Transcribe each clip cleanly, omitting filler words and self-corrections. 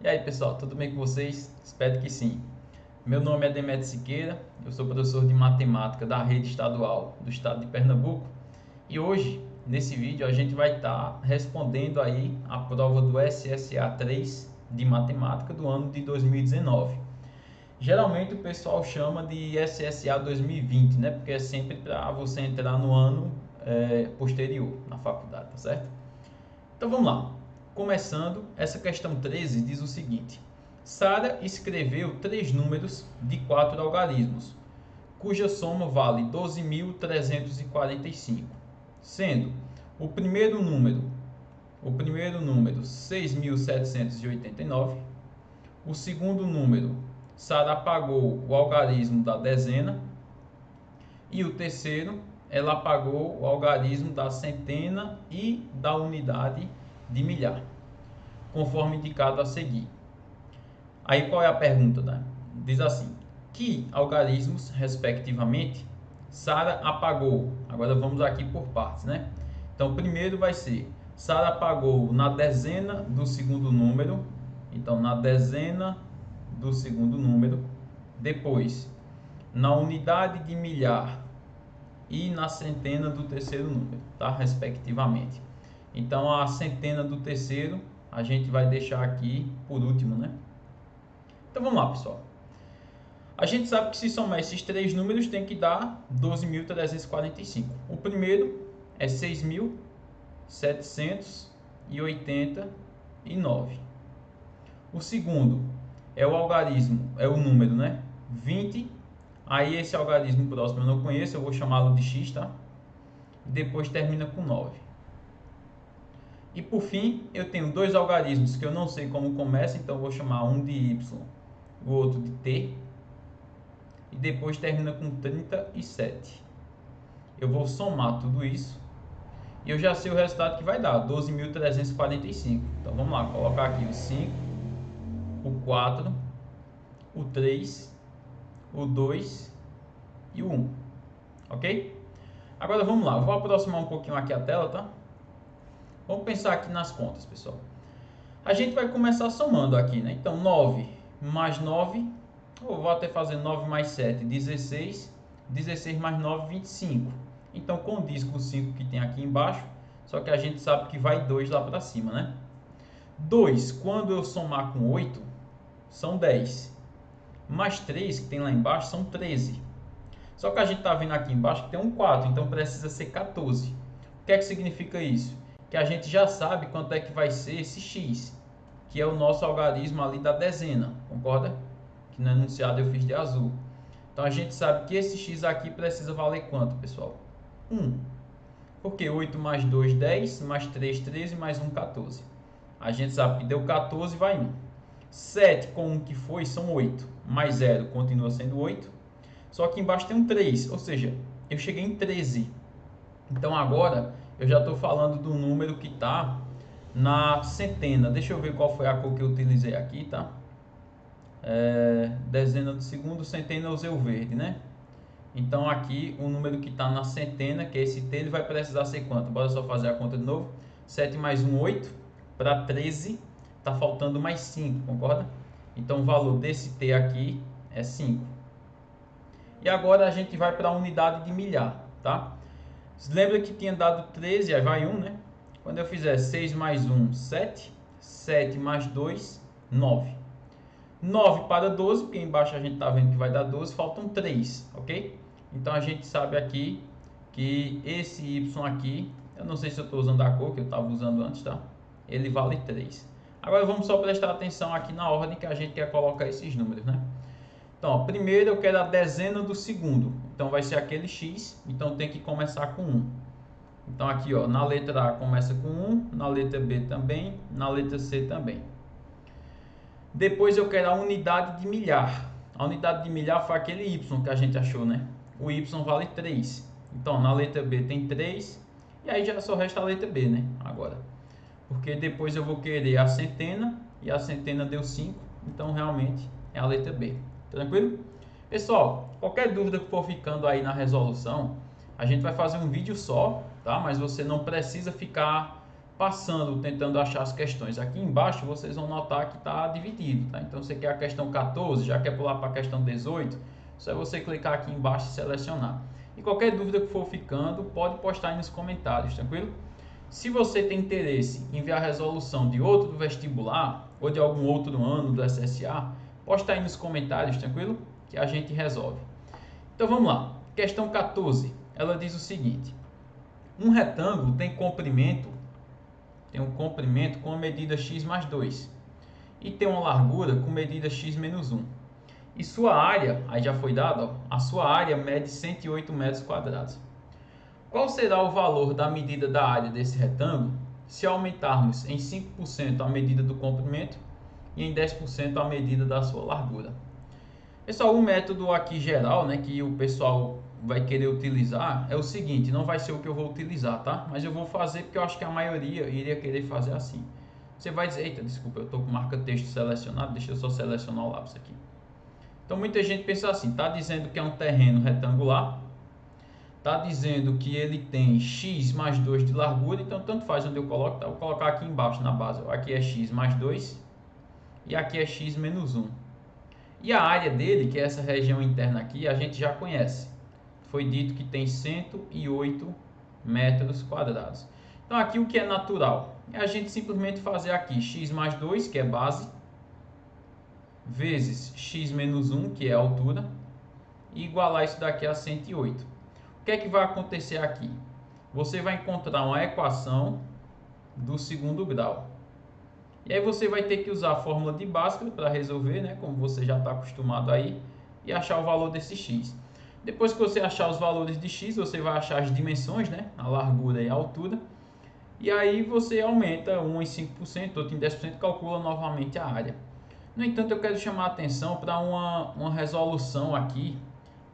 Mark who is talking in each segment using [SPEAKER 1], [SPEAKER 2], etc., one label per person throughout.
[SPEAKER 1] E aí pessoal, tudo bem com vocês? Espero que sim. Meu nome é Demetrio Siqueira, eu sou professor de matemática da rede estadual do estado de Pernambuco e hoje, nesse vídeo, a gente vai estar respondendo aí a prova do SSA 3 de matemática do ano de 2019. Geralmente o pessoal chama de SSA 2020, né? Porque é sempre para você entrar no ano posterior na faculdade, tá certo? Então vamos lá. Começando, essa questão 13 diz o seguinte: Sara escreveu três números de quatro algarismos, cuja soma vale 12.345, sendo o primeiro número 6.789, o segundo número Sara apagou o algarismo da dezena e o terceiro ela apagou o algarismo da centena e da unidade de milhar, conforme indicado a seguir. Aí qual é a pergunta, né? Diz assim: que algarismos, respectivamente, Sara apagou? Agora vamos aqui por partes, né? Então, primeiro vai ser: Sara apagou na dezena do segundo número. Então, na dezena do segundo número. Depois, na unidade de milhar e na centena do terceiro número, tá? Respectivamente. Então, a centena do terceiro a gente vai deixar aqui por último, né? Então vamos lá, pessoal. A gente sabe que se somar esses três números tem que dar 12.345. O primeiro é 6.789. O segundo é o algarismo, é o número, né? 20. Aí esse algarismo próximo eu não conheço, eu vou chamá-lo de x, tá? E depois termina com 9. E por fim, eu tenho dois algarismos que eu não sei como começa, então eu vou chamar um de y, o outro de t. E depois termina com 37. Eu vou somar tudo isso e eu já sei o resultado que vai dar, 12.345. Então vamos lá, colocar aqui o 5, o 4, o 3, o 2 e o 1. Ok? Agora vamos lá, eu vou aproximar um pouquinho aqui a tela, tá? Vamos pensar aqui nas contas, pessoal. A gente vai começar somando aqui, né? Então 9 mais 9, ou vou até fazer 9 mais 7, 16. 16 mais 9, 25. Então condiz com o 5 que tem aqui embaixo, só que a gente sabe que vai 2 lá para cima, né? 2, quando eu somar com 8, são 10. Mais 3, que tem lá embaixo, são 13. Só que a gente está vendo aqui embaixo que tem um 4, então precisa ser 14. O que é que significa isso? Que a gente já sabe quanto é que vai ser esse x, que é o nosso algarismo ali da dezena, concorda? Que no enunciado eu fiz de azul. Então a gente sabe que esse x aqui precisa valer quanto, pessoal? 1. Porque 8 mais 2, 10, mais 3, 13, mais 1, 14. A gente sabe que deu 14, vai 1. 7 com 1 que foi, são 8. Mais 0 continua sendo 8. Só que embaixo tem um 3, ou seja, eu cheguei em 13. Então agora eu já estou falando do número que está na centena. Deixa eu ver qual foi a cor que eu utilizei aqui, tá? Dezena do segundo, centena eu usei o verde, né? Então aqui o número que está na centena, que é esse t, ele vai precisar ser quanto? Bora só fazer a conta de novo. 7 mais 1, 8. Para 13, está faltando mais 5, concorda? Então o valor desse t aqui é 5. E agora a gente vai para a unidade de milhar, tá? Lembra que tinha dado 13, aí vai 1, né? Quando eu fizer 6 mais 1, 7. 7 mais 2, 9. 9 para 12, porque embaixo a gente está vendo que vai dar 12, faltam 3, ok? Então a gente sabe aqui que esse y aqui, eu não sei se eu estou usando a cor que eu estava usando antes, tá? Ele vale 3. Agora vamos só prestar atenção aqui na ordem que a gente quer colocar esses números, né? Então, ó, primeiro eu quero a dezena do segundo, então vai ser aquele x, então tem que começar com 1. Então aqui, ó, na letra A começa com 1, na letra B também, na letra C também. Depois eu quero a unidade de milhar. A unidade de milhar foi aquele y que a gente achou, né? O y vale 3. Então, na letra B tem 3. E aí já só resta a letra B, né? Agora. Porque depois eu vou querer a centena. E a centena deu 5. Então, realmente, é a letra B. Tranquilo? Pessoal, qualquer dúvida que for ficando aí na resolução, a gente vai fazer um vídeo só, tá? Mas você não precisa ficar passando, tentando achar as questões. Aqui embaixo vocês vão notar que está dividido, tá? Então você quer a questão 14, já quer pular para a questão 18, só é você clicar aqui embaixo e selecionar. E qualquer dúvida que for ficando, pode postar aí nos comentários, tranquilo? Se você tem interesse em ver a resolução de outro do vestibular ou de algum outro ano do SSA, posta aí nos comentários, tranquilo? Que a gente resolve. Então vamos lá. Questão 14. Ela diz o seguinte: um retângulo tem um comprimento com a medida x mais 2 e tem uma largura com medida x menos 1. E sua área, aí já foi dado, ó, a sua área mede 108 metros quadrados. Qual será o valor da medida da área desse retângulo se aumentarmos em 5% a medida do comprimento e em 10% a medida da sua largura? Pessoal, o método aqui geral, né, que o pessoal vai querer utilizar é o seguinte, não vai ser o que eu vou utilizar, tá? Mas eu vou fazer porque eu acho que a maioria iria querer fazer assim. Você vai dizer, eita, desculpa, eu estou com marca texto selecionado, deixa eu só selecionar o lápis aqui. Então muita gente pensa assim, tá dizendo que é um terreno retangular, tá dizendo que ele tem x mais 2 de largura, então tanto faz onde eu coloco, tá? Vou colocar aqui embaixo na base, ó. Aqui é x mais 2 e aqui é x menos 1. E a área dele, que é essa região interna aqui, a gente já conhece. Foi dito que tem 108 metros quadrados. Então aqui o que é natural? É a gente simplesmente fazer aqui x mais 2, que é base, vezes x menos 1, que é a altura, e igualar isso daqui a 108. O que é que vai acontecer aqui? Você vai encontrar uma equação do segundo grau. E aí você vai ter que usar a fórmula de Bhaskara para resolver, né, como você já está acostumado aí, e achar o valor desse x. Depois que você achar os valores de x, você vai achar as dimensões, né, a largura e a altura. E aí você aumenta um em 5%, outro em 10%, e calcula novamente a área. No entanto, eu quero chamar a atenção para uma resolução aqui,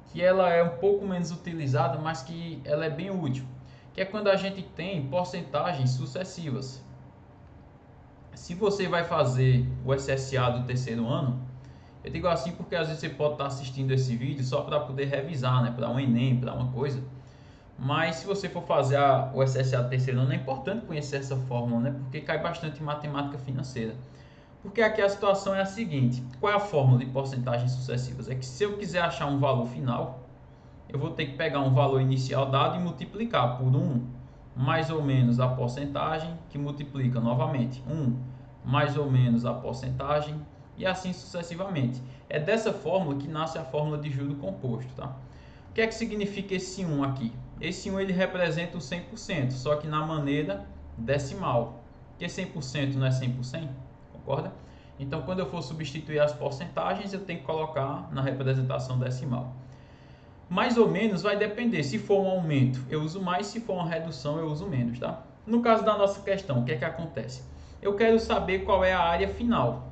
[SPEAKER 1] que ela é um pouco menos utilizada, mas que ela é bem útil, que é quando a gente tem porcentagens sucessivas. Se você vai fazer o SSA do terceiro ano, eu digo assim porque às vezes você pode estar assistindo esse vídeo só para poder revisar, né, para um Enem, para uma coisa. Mas se você for fazer o SSA do terceiro ano, é importante conhecer essa fórmula, né, porque cai bastante em matemática financeira. Porque aqui a situação é a seguinte: qual é a fórmula de porcentagens sucessivas? É que se eu quiser achar um valor final, eu vou ter que pegar um valor inicial dado e multiplicar por 1 mais ou menos a porcentagem, que multiplica novamente 1 mais ou menos a porcentagem, e assim sucessivamente. É dessa fórmula que nasce a fórmula de juro composto, tá? O que é que significa esse 1 aqui? Esse 1 ele representa o 100%, só que na maneira decimal. Porque 100% não é 100%, concorda? Então, quando eu for substituir as porcentagens, eu tenho que colocar na representação decimal. Mais ou menos vai depender. Se for um aumento, eu uso mais. Se for uma redução, eu uso menos, tá? No caso da nossa questão, o que é que acontece? Eu quero saber qual é a área final.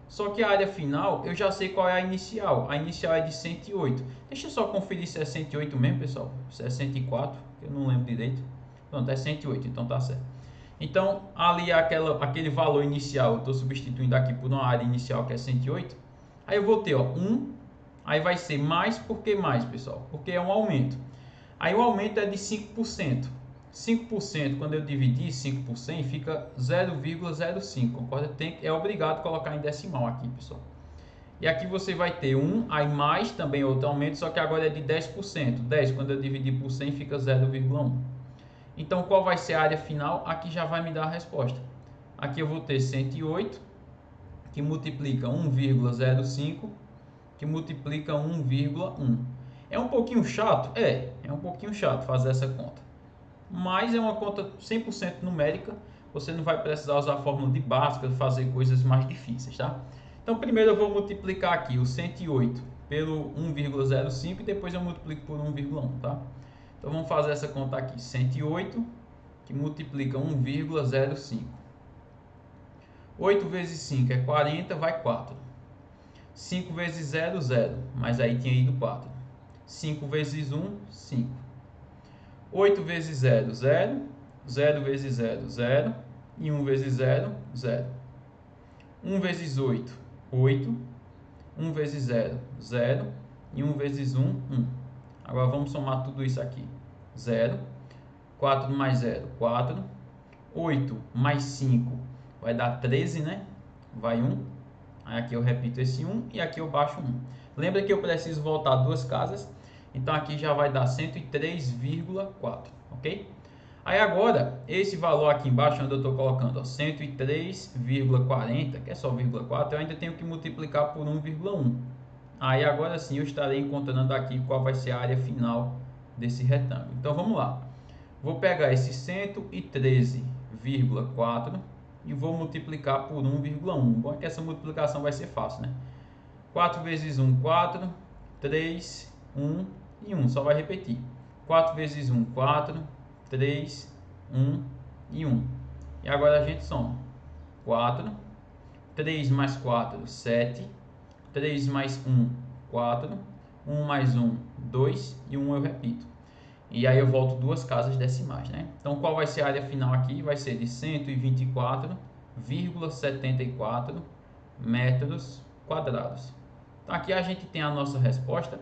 [SPEAKER 1] Só que a área final, eu já sei qual é a inicial. A inicial é de 108. Deixa eu só conferir se é 108 mesmo, pessoal. Se é 104, eu não lembro direito. Pronto, é 108, então tá certo. Então, ali aquele valor inicial, eu estou substituindo aqui por uma área inicial que é 108. Aí eu vou ter, ó, 1. Aí vai ser mais, por que mais, pessoal? Porque é um aumento. Aí o aumento é de 5%. 5%, quando eu dividir 5 por 100, fica 0,05, concorda? É obrigado a colocar em decimal aqui, pessoal. E aqui você vai ter 1, aí mais também outro aumento, só que agora é de 10%. 10, quando eu dividir por 100, fica 0,1. Então, qual vai ser a área final? Aqui já vai me dar a resposta. Aqui eu vou ter 108, que multiplica 1,05, que multiplica 1,1. É um pouquinho chato? É um pouquinho chato fazer essa conta. Mas é uma conta 100% numérica, você não vai precisar usar a fórmula de Bhaskara, fazer coisas mais difíceis, tá? Então, primeiro eu vou multiplicar aqui o 108 pelo 1,05 e depois eu multiplico por 1,1, tá? Então, vamos fazer essa conta aqui, 108 que multiplica 1,05. 8 vezes 5 é 40, vai 4. 5 vezes 0, 0, mas aí tinha ido 4. 5 vezes 1, 5. 8 vezes 0, 0. 0 vezes 0, 0. E 1 vezes 0, 0. 1 vezes 8, 8. 1 vezes 0, 0. E 1 vezes 1, 1. Agora vamos somar tudo isso aqui. 0. 4 mais 0, 4. 8 mais 5 vai dar 13, né? Vai 1. Aí aqui eu repito esse 1 e aqui eu baixo 1. Lembra que eu preciso voltar duas casas? Então aqui já vai dar 103,4, ok? Aí agora, esse valor aqui embaixo, onde eu estou colocando 103,40, que é só 0,4, eu ainda tenho que multiplicar por 1,1. Aí agora sim eu estarei encontrando aqui qual vai ser a área final desse retângulo. Então vamos lá. Vou pegar esse 113,4 e vou multiplicar por 1,1. Bom é que essa multiplicação vai ser fácil, né? 4 vezes 1, 4, 3, 1 e 1, só vai repetir. 4 vezes 1, 4, 3, 1 e 1. E agora a gente soma. 4, 3 mais 4, 7, 3 mais 1, 4, 1 mais 1, 2 e 1 eu repito. E aí eu volto duas casas decimais, né? Então qual vai ser a área final aqui? Vai ser de 124,74 metros quadrados. Então aqui a gente tem a nossa resposta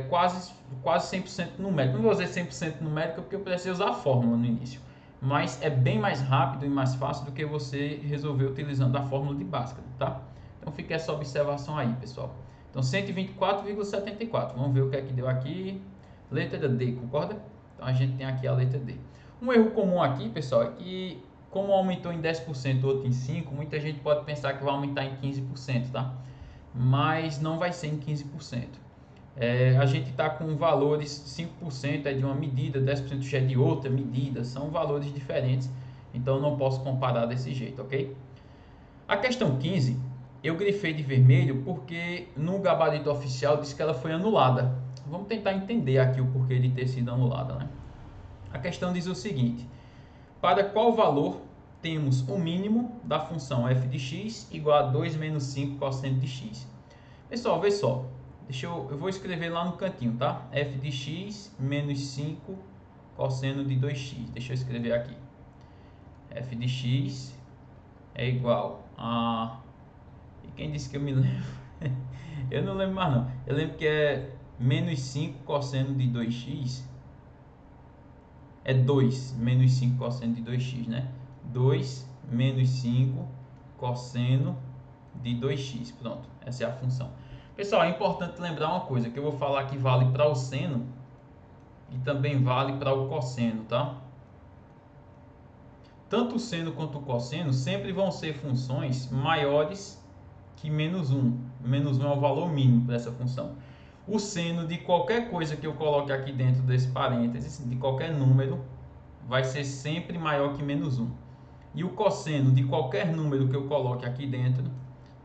[SPEAKER 1] quase 100% numérica. Não vou dizer 100% numérica porque eu preciso usar a fórmula no início. Mas é bem mais rápido e mais fácil do que você resolver utilizando a fórmula de Bhaskara, tá? Então fica essa observação aí, pessoal. Então 124,74. Vamos ver o que é que deu aqui. Letra D, concorda? Então a gente tem aqui a letra D. Um erro comum aqui, pessoal, é que como aumentou em 10%, outro em 5%, muita gente pode pensar que vai aumentar em 15%, tá? Mas não vai ser em 15%. A gente está com valores, 5% é de uma medida, 10% já é de outra medida, são valores diferentes, então eu não posso comparar desse jeito, ok? A questão 15, eu grifei de vermelho porque no gabarito oficial diz que ela foi anulada. Vamos tentar entender aqui o porquê de ter sido anulada, né? A questão diz o seguinte: para qual valor temos o mínimo da função f de x igual a 2 menos 5 cosseno de x? Pessoal, vê só. Eu vou escrever lá no cantinho, tá? F de x menos 5 cosseno de 2x. Deixa eu escrever aqui. F de x é igual a... E quem disse que eu me lembro? Eu não lembro mais não. Eu lembro que é menos 5 cosseno de 2x. É 2 menos 5 cosseno de 2x, né? 2 menos 5 cosseno de 2x. Pronto, essa é a função. Pessoal, é importante lembrar uma coisa, que eu vou falar que vale para o seno e também vale para o cosseno, tá? Tanto o seno quanto o cosseno sempre vão ser funções maiores que menos 1. Menos 1 é o valor mínimo para essa função. O seno de qualquer coisa que eu coloque aqui dentro desse parênteses, de qualquer número, vai ser sempre maior que menos 1. E o cosseno de qualquer número que eu coloque aqui dentro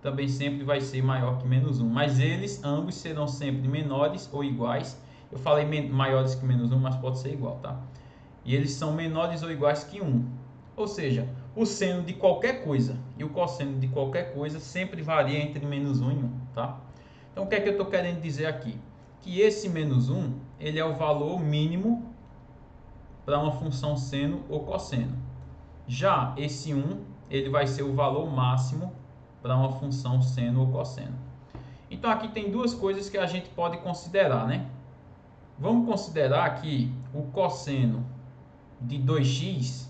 [SPEAKER 1] também sempre vai ser maior que menos 1. Mas eles ambos serão sempre menores ou iguais. Eu falei maiores que menos 1, mas pode ser igual, tá? E eles são menores ou iguais que 1. Ou seja, o seno de qualquer coisa e o cosseno de qualquer coisa sempre varia entre menos 1 e 1, tá? Então o que é que eu estou querendo dizer aqui? Que esse menos 1, ele é o valor mínimo para uma função seno ou cosseno. Já esse 1, ele vai ser o valor máximo para uma função seno ou cosseno. Então aqui tem duas coisas que a gente pode considerar, né? Vamos considerar que o cosseno de 2x,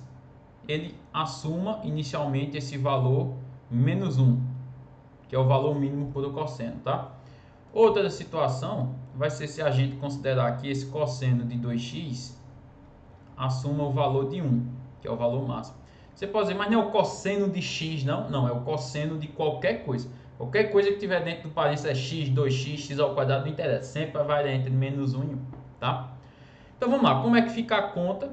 [SPEAKER 1] ele assuma inicialmente esse valor menos 1, que é o valor mínimo para o cosseno, tá? Outra situação vai ser se a gente considerar que esse cosseno de 2x assuma o valor de 1, que é o valor máximo. Você pode dizer, mas não é o cosseno de x, não? Não, é o cosseno de qualquer coisa. Qualquer coisa que tiver dentro do parênteses é x, 2x, x ao quadrado, não interessa. Sempre vai variar entre menos 1 e 1, tá? Então vamos lá, como é que fica a conta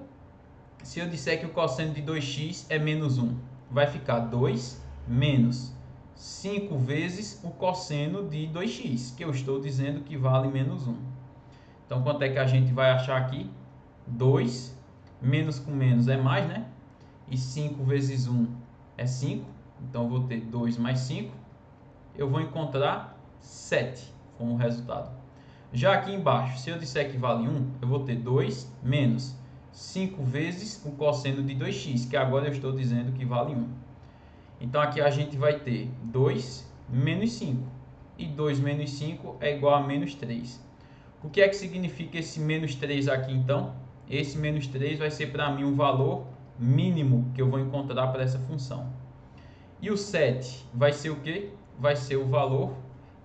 [SPEAKER 1] se eu disser que o cosseno de 2x é menos 1? Vai ficar 2 menos 5 vezes o cosseno de 2x, que eu estou dizendo que vale menos 1. Então quanto é que a gente vai achar aqui? 2 menos com menos é mais, né? E 5 vezes 1 é 5. Então eu vou ter 2 mais 5. Eu vou encontrar 7 como resultado. Já aqui embaixo, se eu disser que vale 1, eu vou ter 2 menos 5 vezes o cosseno de 2x, que agora eu estou dizendo que vale 1. Então aqui a gente vai ter 2 menos 5. E 2 menos 5 é igual a menos 3. O que é que significa esse menos 3 aqui então? Esse menos 3 vai ser para mim um valor mínimo que eu vou encontrar para essa função. E o 7 vai ser o quê? Vai ser o valor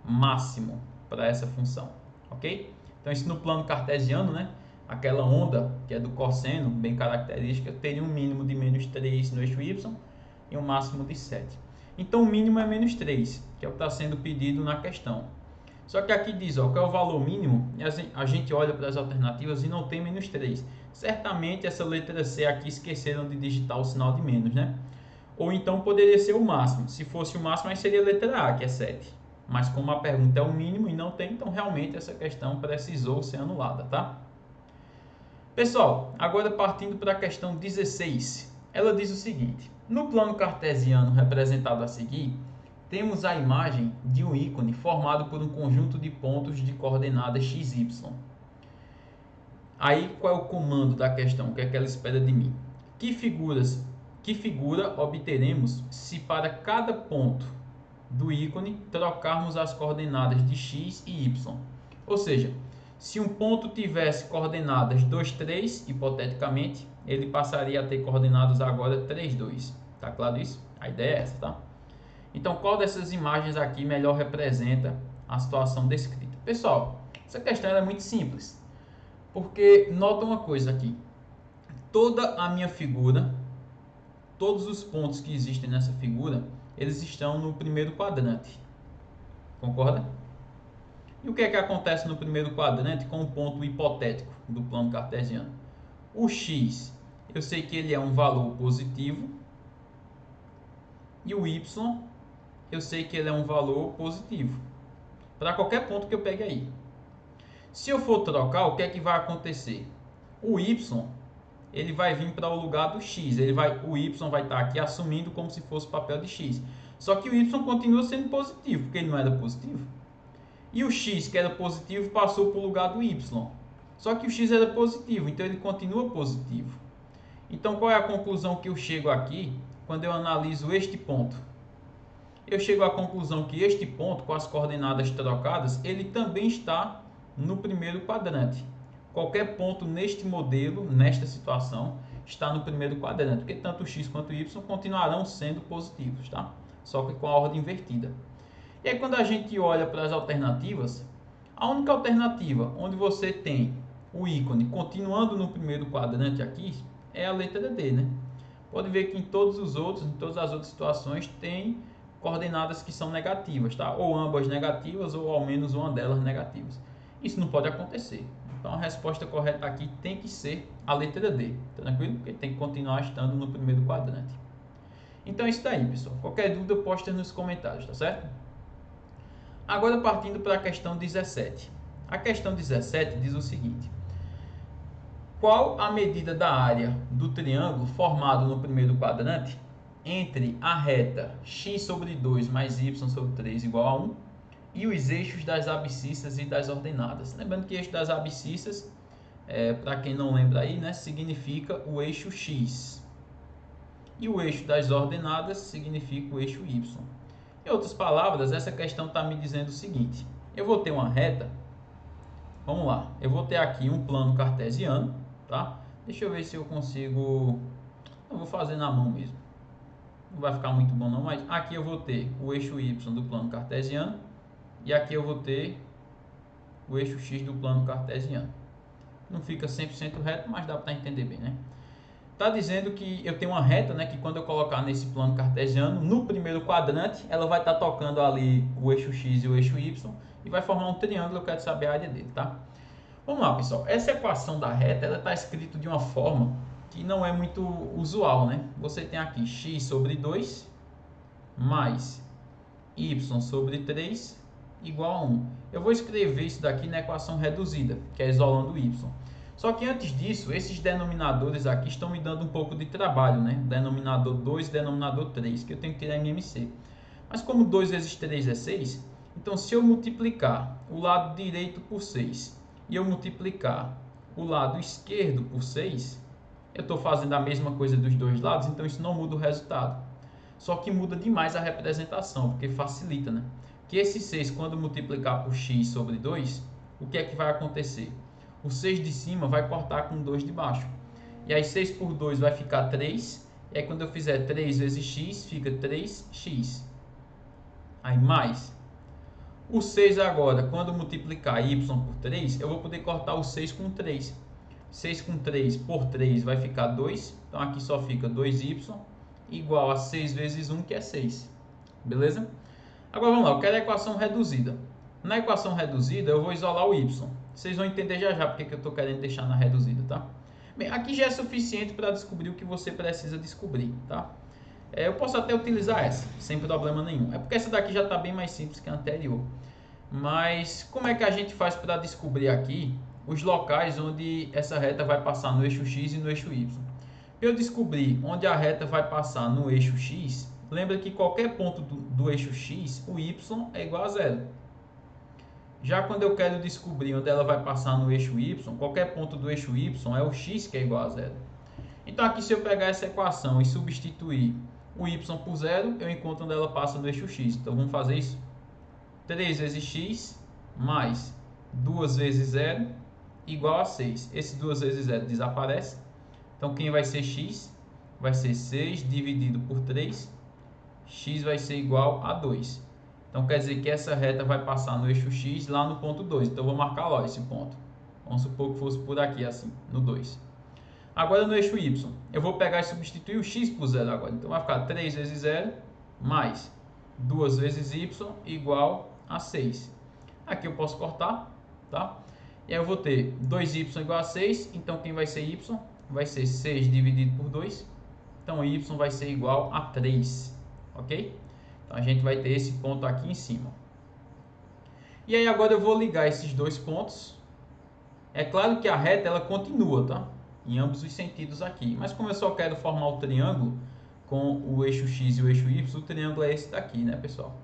[SPEAKER 1] máximo para essa função, ok? Então isso no plano cartesiano, né? Aquela onda que é do cosseno, bem característica, teria um mínimo de menos 3 no eixo y e um máximo de 7. Então o mínimo é menos 3, que é o que está sendo pedido na questão. Só que aqui diz, ó, qual é o valor mínimo, e a gente olha para as alternativas e não tem menos 3. Certamente essa letra C aqui esqueceram de digitar o sinal de menos, né? Ou então poderia ser o máximo. Se fosse o máximo, aí seria a letra A, que é 7. Mas como a pergunta é o mínimo e não tem, então realmente essa questão precisou ser anulada, tá? Pessoal, agora partindo para a questão 16. Ela diz o seguinte: no plano cartesiano representado a seguir, temos a imagem de um ícone formado por um conjunto de pontos de coordenadas x, y. Aí, qual é o comando da questão? O que é que ela espera de mim? Que figura obteremos se para cada ponto do ícone trocarmos as coordenadas de x e y? Ou seja, se um ponto tivesse coordenadas 2, 3, hipoteticamente, ele passaria a ter coordenadas agora 3, 2. Tá claro isso? A ideia é essa, tá? Então, qual dessas imagens aqui melhor representa a situação descrita? Pessoal, essa questão é muito simples, porque nota uma coisa aqui. Toda a minha figura, todos os pontos que existem nessa figura, eles estão no primeiro quadrante. Concorda? E o que é que acontece no primeiro quadrante com o ponto hipotético do plano cartesiano? O x, eu sei que ele é um valor positivo, e o y, eu sei que ele é um valor positivo, para qualquer ponto que eu pegue aí. Se eu for trocar, o que é que vai acontecer? O y, ele vai vir para o lugar do x, o y vai estar aqui assumindo como se fosse papel de x. Só que o y continua sendo positivo, porque ele não era positivo. E o x, que era positivo, passou para o lugar do y. Só que o x era positivo, então ele continua positivo. Então, qual é a conclusão que eu chego aqui quando eu analiso este ponto? Eu chego à conclusão que este ponto, com as coordenadas trocadas, ele também está no primeiro quadrante. Qualquer ponto neste modelo, nesta situação, está no primeiro quadrante, porque tanto o x quanto o y continuarão sendo positivos, tá? Só que com a ordem invertida. E aí, quando a gente olha para as alternativas, a única alternativa onde você tem o ícone continuando no primeiro quadrante aqui é a letra D, né? Pode ver que em todas as outras situações tem coordenadas que são negativas, tá? Ou ambas negativas ou ao menos uma delas negativas. Isso não pode acontecer. Então a resposta correta aqui tem que ser a letra D, tranquilo? Porque tem que continuar estando no primeiro quadrante. Então é isso daí, pessoal. Qualquer dúvida posta nos comentários, tá certo? Agora partindo para a questão 17. A questão 17 diz o seguinte: qual a medida da área do triângulo formado no primeiro quadrante entre a reta x sobre 2 mais y sobre 3 igual a 1 e os eixos das abscissas e das ordenadas? Lembrando que eixo das abscissas, para quem não lembra aí, né, significa o eixo x. E o eixo das ordenadas significa o eixo y. Em outras palavras, essa questão está me dizendo o seguinte: eu vou ter uma reta, vamos lá, eu vou ter aqui um plano cartesiano, tá? Deixa eu ver se eu consigo, eu vou fazer na mão mesmo, não vai ficar muito bom não, mas aqui eu vou ter o eixo y do plano cartesiano e aqui eu vou ter o eixo x do plano cartesiano. Não fica 100% reto, mas dá para entender bem, né? Está dizendo que eu tenho uma reta, né, que quando eu colocar nesse plano cartesiano, no primeiro quadrante, ela vai estar tocando ali o eixo x e o eixo y e vai formar um triângulo. Eu quero saber a área dele, tá? Vamos lá, pessoal. Essa equação da reta, ela está escrita de uma forma que não é muito usual, né? Você tem aqui x sobre 2 mais y sobre 3 igual a 1. Eu vou escrever isso daqui na equação reduzida, que é isolando o y. Só que antes disso, esses denominadores aqui estão me dando um pouco de trabalho, né? Denominador 2 e denominador 3, que eu tenho que tirar MMC. Mas como 2 vezes 3 é 6, então se eu multiplicar o lado direito por 6 e eu multiplicar o lado esquerdo por 6, eu estou fazendo a mesma coisa dos dois lados, então isso não muda o resultado. Só que muda demais a representação, porque facilita, né? Que esse 6, quando multiplicar por x sobre 2, o que é que vai acontecer? O 6 de cima vai cortar com 2 de baixo. E aí 6 por 2 vai ficar 3. E aí quando eu fizer 3 vezes x, fica 3x. Aí mais. O 6 agora, quando multiplicar y por 3, eu vou poder cortar o 6 com 3. 6 com 3 por 3 vai ficar 2. Então aqui só fica 2y igual a 6 vezes 1, que é 6. Beleza? Agora vamos lá, eu quero a equação reduzida. Na equação reduzida eu vou isolar o y. Vocês vão entender já já porque eu estou querendo deixar na reduzida, tá? Bem, aqui já é suficiente para descobrir o que você precisa descobrir, tá? Eu posso até utilizar essa, sem problema nenhum. É porque essa daqui já está bem mais simples que a anterior. Mas como é que a gente faz para descobrir aqui os locais onde essa reta vai passar no eixo x e no eixo y? Para eu descobrir onde a reta vai passar no eixo x, lembra que qualquer ponto do eixo x, o y é igual a zero. Já quando eu quero descobrir onde ela vai passar no eixo y, qualquer ponto do eixo y é o x que é igual a zero. Então aqui, se eu pegar essa equação e substituir o y por zero, eu encontro onde ela passa no eixo x. Então vamos fazer isso. 3 vezes x mais 2 vezes 0 igual a 6. Esse 2 vezes 0 desaparece. Então quem vai ser x? Vai ser 6 dividido por 3. X vai ser igual a 2. Então quer dizer que essa reta vai passar no eixo x lá no ponto 2. Então eu vou marcar lá esse ponto. Vamos supor que fosse por aqui assim, no 2. Agora no eixo y, eu vou pegar e substituir o x por 0 agora. Então vai ficar 3 vezes 0 mais 2 vezes y igual a 6. Aqui eu posso cortar, tá? E aí eu vou ter 2y igual a 6. Então quem vai ser y? Vai ser 6 dividido por 2. Então y vai ser igual a 3. Ok? Então a gente vai ter esse ponto aqui em cima. E aí agora eu vou ligar esses dois pontos. É claro que a reta ela continua, tá? Em ambos os sentidos aqui. Mas como eu só quero formar o triângulo com o eixo x e o eixo y, o triângulo é esse daqui, né, pessoal?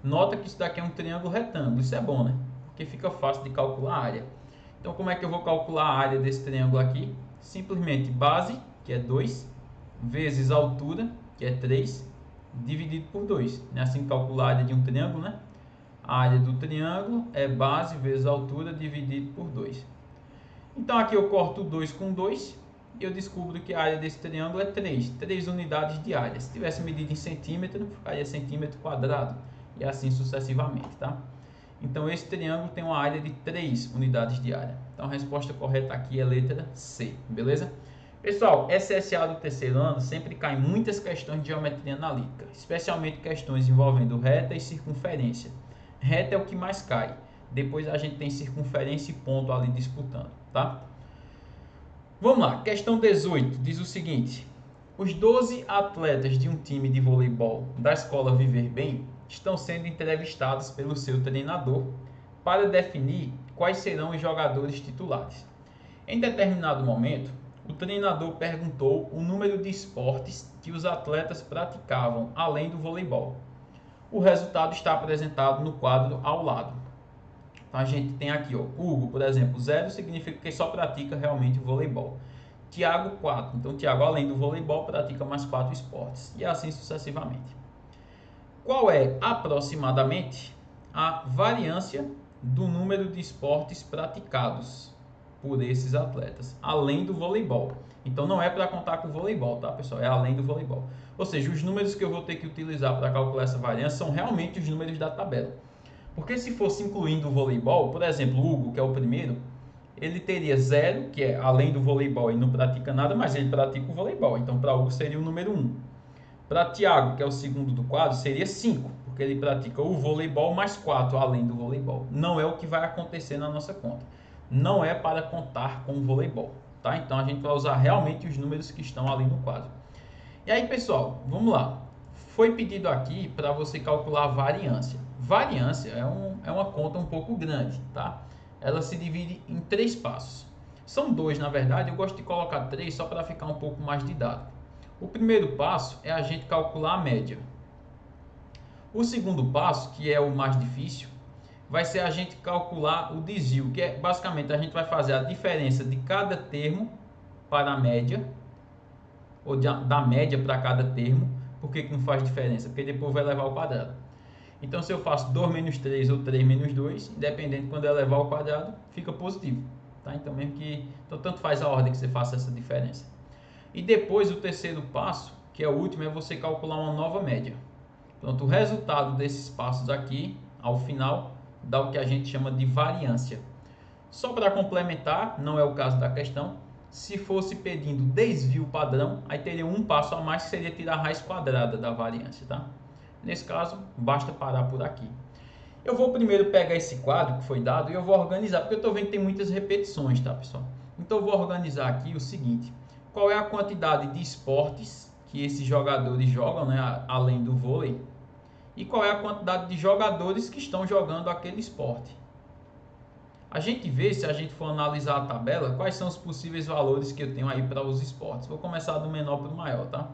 [SPEAKER 1] Nota que isso daqui é um triângulo retângulo. Isso é bom, né? Porque fica fácil de calcular a área. Então como é que eu vou calcular a área desse triângulo aqui? Simplesmente base, que é 2, vezes altura, que é 3, dividido por 2. É assim que calcula a área de um triângulo, né? A área do triângulo é base vezes altura dividido por 2. Então aqui eu corto 2 com 2 e eu descubro que a área desse triângulo é 3 unidades de área. Se tivesse medido em centímetro, ficaria centímetro quadrado e assim sucessivamente, tá? Então esse triângulo tem uma área de 3 unidades de área. Então a resposta correta aqui é a letra C, beleza? Pessoal, SSA do terceiro ano sempre cai muitas questões de geometria analítica, especialmente questões envolvendo reta e circunferência. Reta é o que mais cai. Depois a gente tem circunferência e ponto ali disputando, tá? Vamos lá, questão 18 diz o seguinte: os 12 atletas de um time de voleibol da escola Viver Bem estão sendo entrevistados pelo seu treinador para definir quais serão os jogadores titulares. Em determinado momento, o treinador perguntou o número de esportes que os atletas praticavam além do voleibol. O resultado está apresentado no quadro ao lado. Então a gente tem aqui, ó, Hugo, por exemplo, 0 significa que só pratica realmente o voleibol. Tiago, 4. Então Tiago, além do voleibol, pratica mais 4 esportes. E assim sucessivamente. Qual é aproximadamente a variância do número de esportes praticados por esses atletas, além do voleibol? Então não é para contar com o voleibol, tá, pessoal? É além do voleibol. Ou seja, os números que eu vou ter que utilizar para calcular essa variância são realmente os números da tabela. Porque se fosse incluindo o voleibol, por exemplo, o Hugo, que é o primeiro, ele teria 0, que é além do voleibol, ele não pratica nada, mas ele pratica o voleibol. Então para Hugo seria o número 1. Para Tiago, que é o segundo do quadro, seria 5, porque ele pratica o voleibol mais 4 além do voleibol. Não é o que vai acontecer na nossa conta. Não é para contar com o voleibol, tá? Então a gente vai usar realmente os números que estão ali no quadro. E aí, pessoal, vamos lá. Foi pedido aqui para você calcular a variância. Variância é uma conta um pouco grande, tá? Ela se divide em 3 passos. São 2, na verdade, eu gosto de colocar 3 só para ficar um pouco mais didático. O primeiro passo é a gente calcular a média. O segundo passo, que é o mais difícil, vai ser a gente calcular o desvio, que é basicamente a gente vai fazer a diferença de cada termo para a média, ou da média para cada termo. Por que não faz diferença? Porque depois vai levar ao quadrado. Então se eu faço 2 menos 3 ou 3 menos 2, independente quando eu levar ao quadrado, fica positivo. Tá? Então tanto faz a ordem que você faça essa diferença. E depois o terceiro passo, que é o último, é você calcular uma nova média. Pronto, o resultado desses passos aqui, ao final, dá o que a gente chama de variância. Só para complementar, não é o caso da questão, se fosse pedindo desvio padrão, aí teria um passo a mais que seria tirar a raiz quadrada da variância, tá? Nesse caso, basta parar por aqui. Eu vou primeiro pegar esse quadro que foi dado e eu vou organizar, porque eu estou vendo que tem muitas repetições, tá, pessoal? Então eu vou organizar aqui o seguinte: qual é a quantidade de esportes que esses jogadores jogam, né, além do vôlei, e qual é a quantidade de jogadores que estão jogando aquele esporte. A gente vê, se a gente for analisar a tabela, quais são os possíveis valores que eu tenho aí para os esportes. Vou começar do menor para o maior, tá?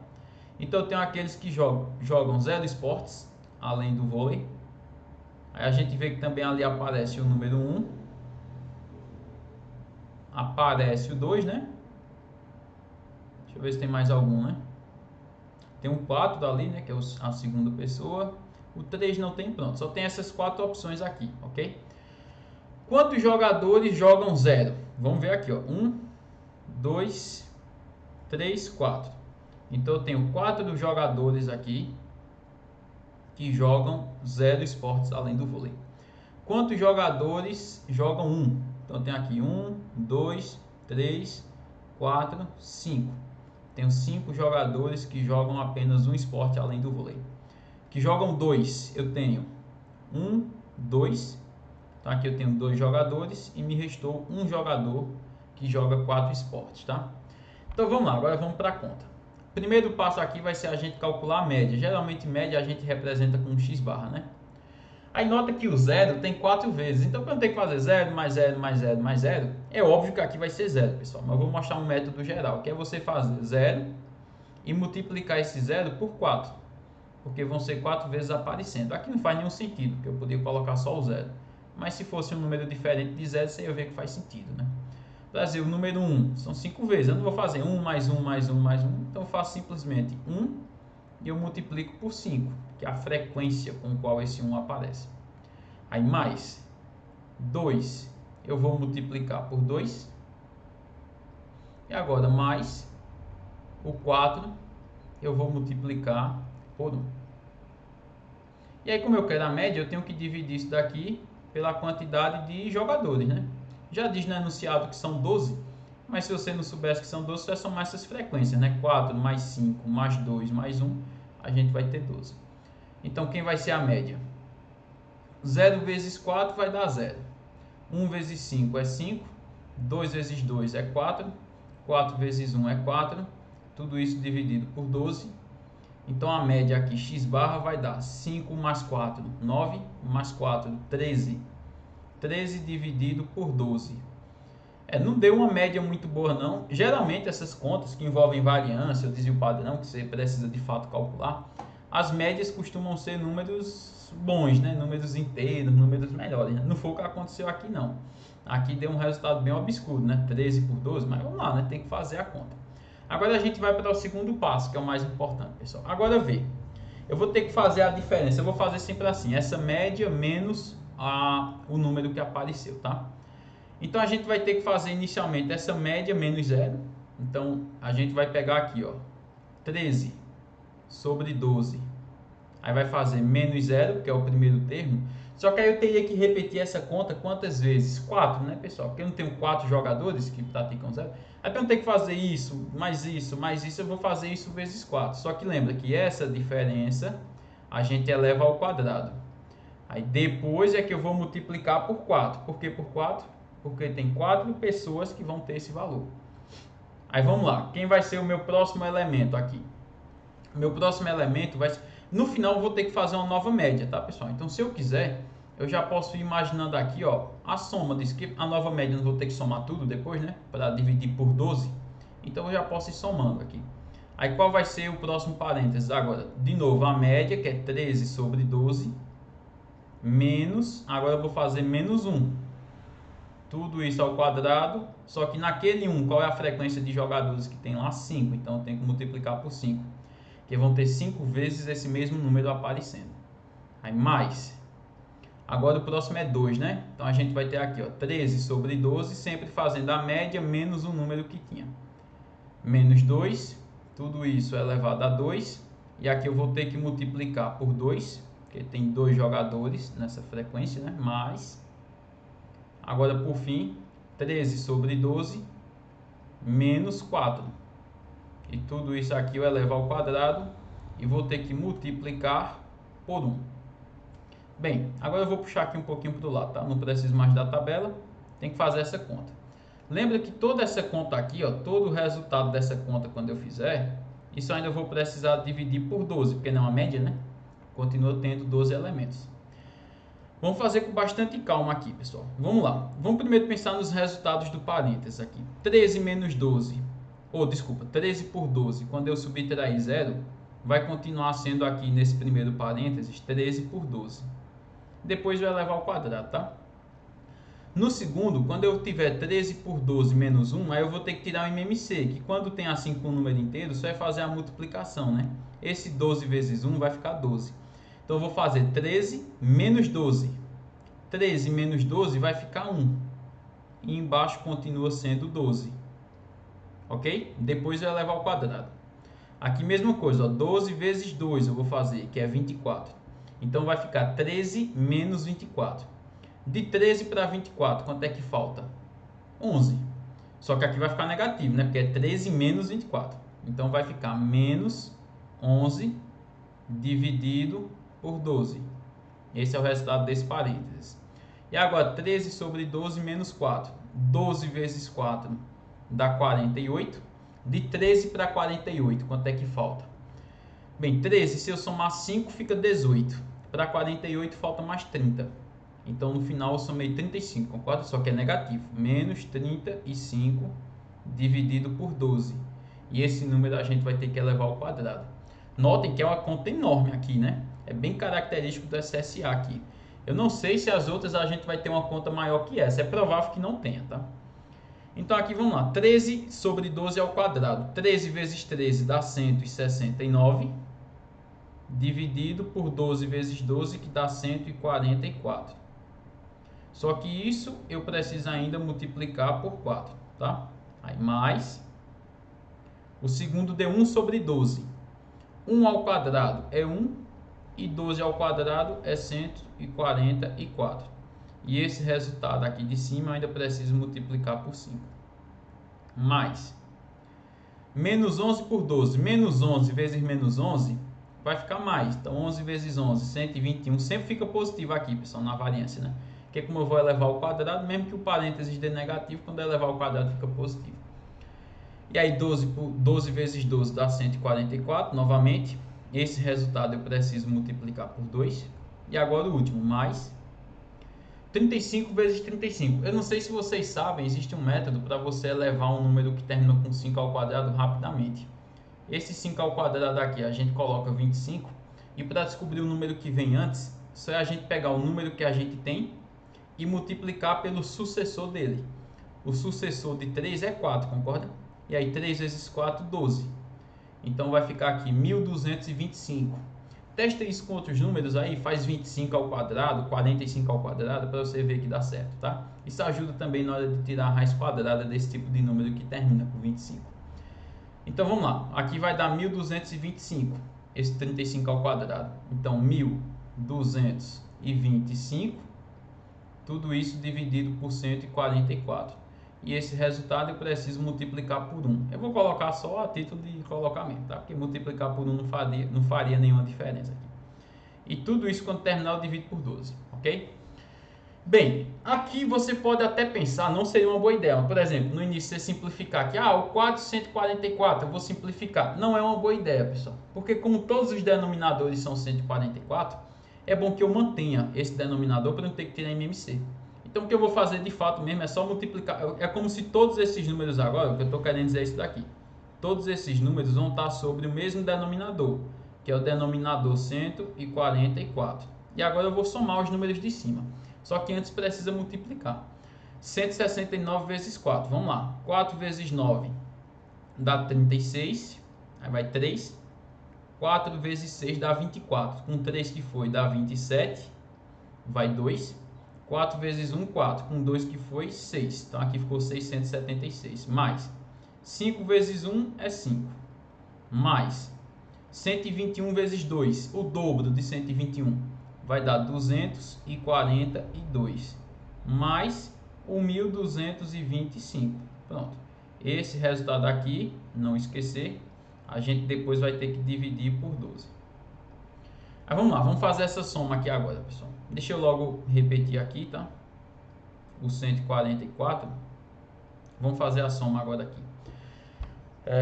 [SPEAKER 1] Então eu tenho aqueles que jogam 0 esportes, além do vôlei. Aí a gente vê que também ali aparece o número 1. Aparece o 2, né? Deixa eu ver se tem mais algum, né? Tem um 4 ali, né? Que é a segunda pessoa. O 3 não tem, pronto. Só tem essas 4 opções aqui, ok? Quantos jogadores jogam 0? Vamos ver aqui, ó. 1, 2, 3, 4. Então eu tenho 4 jogadores aqui que jogam 0 esportes além do vôlei. Quantos jogadores jogam 1? Então tem aqui 1, 2, 3, 4, 5. Tenho 5 jogadores que jogam apenas um esporte além do vôlei. Que jogam 2, eu tenho 1, 2. Então aqui eu tenho 2 jogadores e me restou um jogador que joga 4 esportes, tá? Então vamos lá, agora vamos para a conta. Primeiro passo aqui vai ser a gente calcular a média. Geralmente média a gente representa com um x barra, né? Aí nota que o 0 tem 4 vezes. Então quando eu tenho que fazer 0 mais 0 mais 0 mais 0, é óbvio que aqui vai ser 0, pessoal. Mas eu vou mostrar um método geral, que é você fazer 0 e multiplicar esse 0 por 4. Porque vão ser 4 vezes aparecendo. Aqui não faz nenhum sentido, porque eu poderia colocar só o 0. Mas se fosse um número diferente de 0, você ia ver que faz sentido, né? Trazer o número 1 são 5 vezes. Eu não vou fazer 1 mais 1 mais 1 mais 1. Então eu faço simplesmente 1 e eu multiplico por 5, que é a frequência com qual esse 1 aparece. Aí mais 2 eu vou multiplicar por 2. E agora mais o 4 eu vou multiplicar por 1. E aí, como eu quero a média, eu tenho que dividir isso daqui pela quantidade de jogadores, né? Já diz no enunciado que são 12, mas se você não soubesse que são 12, você vai somar essas frequências, né? 4 mais 5 mais 2 mais 1, a gente vai ter 12. Então, quem vai ser a média? 0 vezes 4 vai dar 0. 1 vezes 5 é 5. 2 vezes 2 é 4. 4 vezes 1 é 4. Tudo isso dividido por 12. Então, a média aqui, x barra, vai dar 5 mais 4, 9, mais 4, 13. 13 dividido por 12. Não deu uma média muito boa, não. Geralmente, essas contas que envolvem variância, o desvio padrão, que você precisa de fato calcular, as médias costumam ser números bons, né? Números inteiros, números melhores. Não foi o que aconteceu aqui, não. Aqui deu um resultado bem obscuro, né? 13 por 12, mas vamos lá, né? Tem que fazer a conta. Agora a gente vai para o segundo passo, que é o mais importante, pessoal. Agora vê, eu vou ter que fazer a diferença. Eu vou fazer sempre assim, essa média menos o número que apareceu, tá? Então a gente vai ter que fazer inicialmente essa média menos 0. Então a gente vai pegar aqui, ó, 13 sobre 12. Aí vai fazer menos 0, que é o primeiro termo. Só que aí eu teria que repetir essa conta quantas vezes? 4, né, pessoal? Porque eu não tenho 4 jogadores que praticam 0. Aí eu tenho que fazer isso, mais isso, mais isso. Eu vou fazer isso vezes 4. Só que lembra que essa diferença a gente eleva ao quadrado. Aí depois é que eu vou multiplicar por 4. Por que por 4? Porque tem 4 pessoas que vão ter esse valor. Aí vamos lá. Quem vai ser o meu próximo elemento aqui? O meu próximo elemento vai ser... No final eu vou ter que fazer uma nova média, tá, pessoal? Então se eu quiser, eu já posso ir imaginando aqui, ó, a soma disso, que a nova média eu não vou ter que somar tudo depois, né? Para dividir por 12. Então eu já posso ir somando aqui. Aí qual vai ser o próximo parênteses agora? De novo, a média, que é 13 sobre 12, menos, agora eu vou fazer menos 1. Tudo isso ao quadrado, só que naquele 1, qual é a frequência de jogadores que tem lá? 5. Então eu tenho que multiplicar por 5. Que vão ter 5 vezes esse mesmo número aparecendo. Aí mais. Agora o próximo é 2, né? Então a gente vai ter aqui, ó, 13 sobre 12, sempre fazendo a média menos o número que tinha. menos 2, tudo isso elevado a 2, e aqui eu vou ter que multiplicar por 2, porque tem 2 jogadores nessa frequência, né? Mais, agora por fim, 13 sobre 12, menos 4. E tudo isso aqui eu elevo ao quadrado e vou ter que multiplicar por 1. Bem, agora eu vou puxar aqui um pouquinho para o lado, tá? Não preciso mais da tabela, tem que fazer essa conta. Lembra que toda essa conta aqui, ó, todo o resultado dessa conta quando eu fizer, isso ainda eu vou precisar dividir por 12, porque não é uma média, né? Continua tendo 12 elementos. Vamos fazer com bastante calma aqui, pessoal. Vamos lá. Vamos primeiro pensar nos resultados do parênteses aqui. 13 menos 12, ou desculpa, 13 por 12, quando eu subtrair 0, vai continuar sendo aqui nesse primeiro parênteses 13 por 12. Depois vai elevar ao quadrado, tá? No segundo, quando eu tiver 13 por 12 menos 1, aí eu vou ter que tirar o MMC, que quando tem assim com o número inteiro, só é fazer a multiplicação, né? Esse 12 vezes 1 vai ficar 12. Então eu vou fazer 13 menos 12. 13 menos 12 vai ficar 1. E embaixo continua sendo 12. Ok? Depois eu elevo ao quadrado. Aqui mesma coisa, ó, 12 vezes 2 eu vou fazer, que é 24. Então vai ficar 13 menos 24. De 13 para 24, quanto é que falta? 11. Só que aqui vai ficar negativo, né? Porque é 13 menos 24. Então vai ficar menos 11 dividido por 12. Esse é o resultado desse parênteses. E agora 13 sobre 12 menos 4. 12 vezes 4 dá 48. De 13 para 48, quanto é que falta? Bem, 13, se eu somar 5, fica 18. Para 48 falta mais 30. Então, no final, eu somei 35, concorda? Só que é negativo. Menos 35 dividido por 12. E esse número a gente vai ter que elevar ao quadrado. Notem que é uma conta enorme aqui, né? É bem característico do SSA aqui. Eu não sei se as outras a gente vai ter uma conta maior que essa. É provável que não tenha, tá? Então, aqui vamos lá. 13 sobre 12 ao quadrado. 13 vezes 13 dá 169. Dividido por 12 vezes 12, que dá 144. Só que isso eu preciso ainda multiplicar por 4, tá? Aí mais, o segundo deu 1 sobre 12. 1 ao quadrado é 1 e 12 ao quadrado é 144. E esse resultado aqui de cima eu ainda preciso multiplicar por 5. Mais, menos 11 por 12. Menos 11 vezes menos 11 vai ficar mais. Então 11 vezes 11, 121. Sempre fica positivo aqui, pessoal, na variância, né? Porque como eu vou elevar ao quadrado, mesmo que o parênteses dê negativo, quando eu elevar ao quadrado fica positivo. E aí 12 vezes 12 dá 144, novamente. Esse resultado eu preciso multiplicar por 2. E agora o último, mais 35 vezes 35. Eu não sei se vocês sabem, existe um método para você elevar um número que termina com 5 ao quadrado rapidamente. Esse 5 ao quadrado aqui, a gente coloca 25. E para descobrir o número que vem antes, só é a gente pegar o número que a gente tem e multiplicar pelo sucessor dele. O sucessor de 3 é 4, concorda? E aí 3 vezes 4, 12. Então vai ficar aqui 1225. Testa isso com outros números aí, faz 25 ao quadrado, 45 ao quadrado, para você ver que dá certo, tá? Isso ajuda também na hora de tirar a raiz quadrada desse tipo de número que termina com 25. Então vamos lá, aqui vai dar 1225, esse 35 ao quadrado. Então 1225. Tudo isso dividido por 144. E esse resultado eu preciso multiplicar por 1. Eu vou colocar só a título de colocamento, tá? Porque multiplicar por 1 não faria nenhuma diferença aqui. E tudo isso quando terminar eu divido por 12, ok? Bem, aqui você pode até pensar, não seria uma boa ideia. Por exemplo, no início você simplificar aqui, o quadro 144, eu vou simplificar. Não é uma boa ideia, pessoal. Porque como todos os denominadores são 144, é bom que eu mantenha esse denominador para não ter que tirar MMC. Então o que eu vou fazer de fato mesmo é só multiplicar. É como se todos esses números agora, o que eu estou querendo dizer é isso daqui. Todos esses números vão estar sobre o mesmo denominador, que é o denominador 144. E agora eu vou somar os números de cima. Só que antes precisa multiplicar. 169 vezes 4. Vamos lá. 4 vezes 9 dá 36. Aí vai 3. 4 vezes 6 dá 24. Com 3 que foi dá 27. Vai 2. 4 vezes 1, 4. Com 2 que foi 6. Então aqui ficou 676. Mais 5 vezes 1 é 5. Mais 121 vezes 2, o dobro de 121, vai dar 242. Mais o 1225. Pronto. Esse resultado aqui, não esquecer, a gente depois vai ter que dividir por 12. Aí vamos lá, vamos fazer essa soma aqui agora, pessoal. Deixa eu logo repetir aqui, tá? O 144. Vamos fazer a soma agora aqui.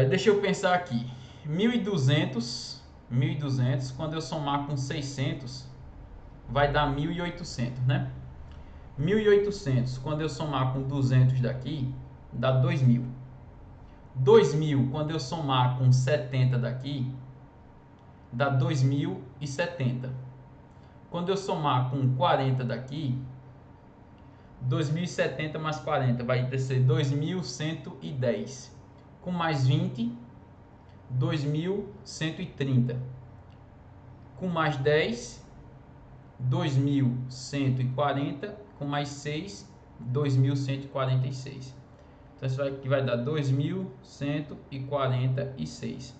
[SPEAKER 1] Deixa eu pensar aqui. 1.200, quando eu somar com 600, vai dar 1.800, né? 1.800, quando eu somar com 200 daqui, dá 2.000. 2.000, quando eu somar com 70 daqui, dá 2.070. Quando eu somar com 40 daqui, 2.070 mais 40 vai ser 2.110. Com mais 20, 2.130. Com mais 10, 2.140. Com mais 6, 2.146. Então isso aqui vai dar 2.146.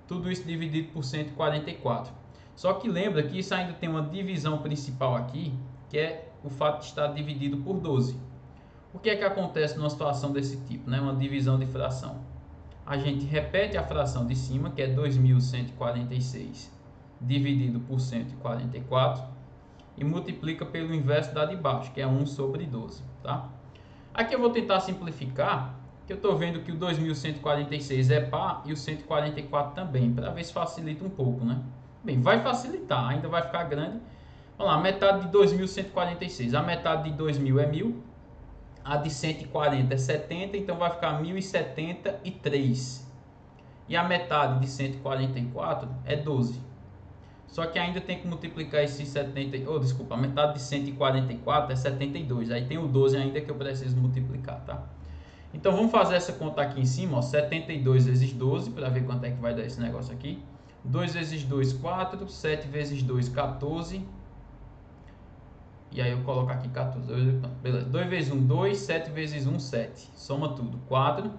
[SPEAKER 1] Tudo isso dividido por 144. Só que lembra que isso ainda tem uma divisão principal aqui, que é o fato de estar dividido por 12. O que é que acontece numa situação desse tipo, né? Uma divisão de fração. A gente repete a fração de cima, que é 2.146 dividido por 144, e multiplica pelo inverso da de baixo, que é 1 sobre 12, tá? Aqui eu vou tentar simplificar, que eu estou vendo que o 2.146 é par e o 144 também, para ver se facilita um pouco, né? Bem, vai facilitar, ainda vai ficar grande. Vamos lá, metade de 2.146, a metade de 2.000 é 1.000, a de 140 é 70, então vai ficar 1.073. E a metade de 144 é 12. Só que ainda tem que multiplicar esse 70, desculpa, a metade de 144 é 72. Aí tem o 12 ainda que eu preciso multiplicar, tá? Então vamos fazer essa conta aqui em cima, ó, 72 vezes 12, para ver quanto é que vai dar esse negócio aqui. 2 vezes 2, 4, 7 vezes 2, 14. E aí eu coloco aqui 14, beleza. 2 vezes 1, 2, 7 vezes 1, 7. Soma tudo, 4.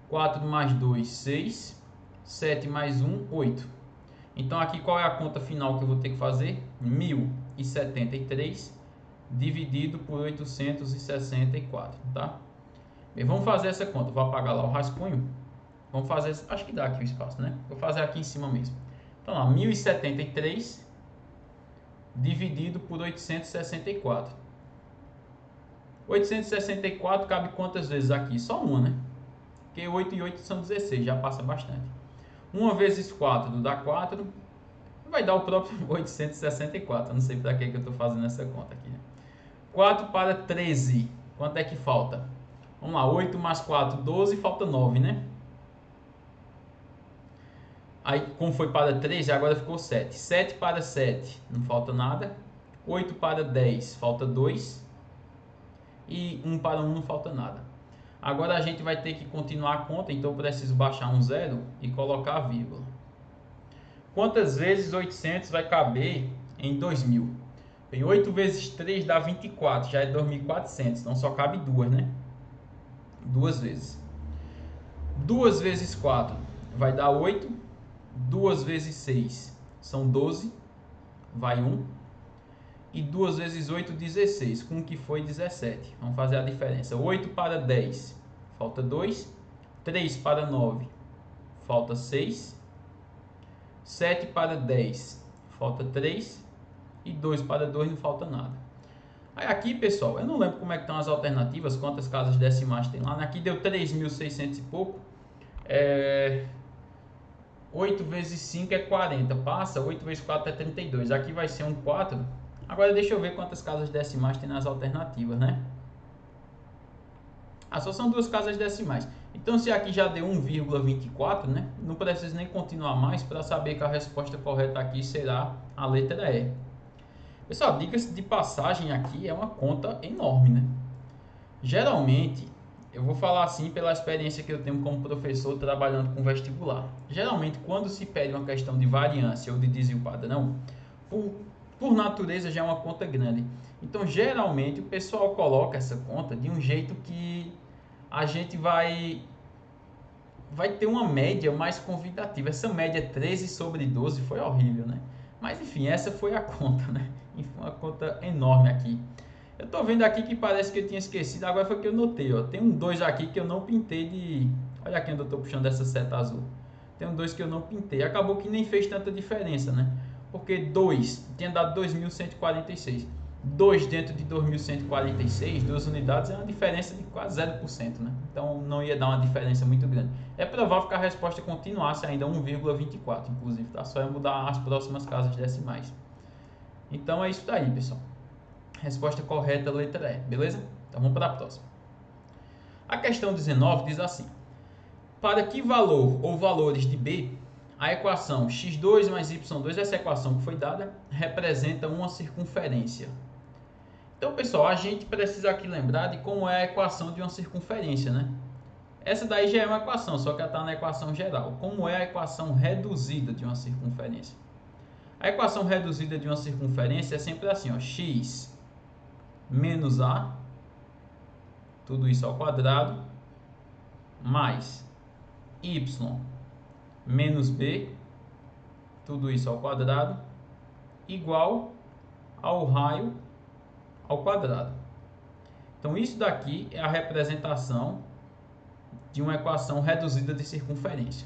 [SPEAKER 1] 4 mais 2, 6. 7 mais 1, 8. Então aqui qual é a conta final que eu vou ter que fazer? 1.073 dividido por 864, tá? Bem, vamos fazer essa conta. Vou apagar lá o rascunho. Vamos fazer, acho que dá aqui o espaço, né? Vou fazer aqui em cima mesmo. Então lá, 1.073 dividido por 864. 864 cabe quantas vezes aqui? Só uma, né? Porque 8 e 8 são 16, já passa bastante. 1 vezes 4 dá 4. Vai dar o próprio 864. Eu não sei para que eu estou fazendo essa conta aqui. 4 para 13. Quanto é que falta? Vamos lá, 8 mais 4, 12. Falta 9, né? Aí, como foi para 13, agora ficou 7. 7 para 7, não falta nada. 8 para 10, falta 2. E 1 para 1, não falta nada. Agora a gente vai ter que continuar a conta, então eu preciso baixar um zero e colocar a vírgula. Quantas vezes 800 vai caber em 2.000? Bem, 8 vezes 3 dá 24, já é 2.400, então só cabe 2, né? 2 vezes. 2 vezes 4 vai dar 8. 2 vezes 6 são 12, vai 1. E 2 vezes 8, 16, com o que foi 17. Vamos fazer a diferença. 8 para 10, falta 2. 3 para 9, falta 6. 7 para 10, falta 3. E 2 para 2, não falta nada. Aí aqui, pessoal, eu não lembro como é que estão as alternativas, quantas casas decimais tem lá. Aqui deu 3.600 e pouco. 8 vezes 5 é 40, passa. 8 vezes 4 é 32. Aqui vai ser um 4. Agora deixa eu ver quantas casas decimais tem nas alternativas, né? Só são duas casas decimais. Então se aqui já deu 1,24, né? Não preciso nem continuar mais para saber que a resposta correta aqui será a letra E. Pessoal, diga-se de passagem, aqui é uma conta enorme, né? Geralmente, eu vou falar assim pela experiência que eu tenho como professor trabalhando com vestibular. Geralmente, quando se pede uma questão de variância ou de desvio padrão, por natureza já é uma conta grande. Então, geralmente, o pessoal coloca essa conta de um jeito que a gente vai vai ter uma média mais convidativa. Essa média 13 sobre 12 foi horrível, né? Mas enfim, essa foi a conta, né? Uma conta enorme aqui. Eu tô vendo aqui que parece que eu tinha esquecido, agora foi que eu notei, ó. Tem um 2 aqui que eu não pintei de... Olha aqui onde eu tô puxando essa seta azul. Tem um 2 que eu não pintei. Acabou que nem fez tanta diferença, né? Porque 2 tinha dado 2.146. 2 dentro de 2.146, 2 unidades, é uma diferença de quase 0%, né? Então não ia dar uma diferença muito grande. É provável que a resposta continuasse ainda 1,24, inclusive, tá? Só ia mudar as próximas casas decimais. Então é isso daí, pessoal. Resposta correta, letra E, beleza? Então vamos para a próxima. A questão 19 diz assim: para que valor ou valores de B, a equação x2 mais y2, essa equação que foi dada, representa uma circunferência. Então, pessoal, a gente precisa aqui lembrar de como é a equação de uma circunferência, né? Essa daí já é uma equação, só que ela está na equação geral. Como é a equação reduzida de uma circunferência? A equação reduzida de uma circunferência é sempre assim, ó, x menos a, tudo isso ao quadrado, mais y menos b, tudo isso ao quadrado, igual ao raio ao quadrado. Então isso daqui é a representação de uma equação reduzida de circunferência.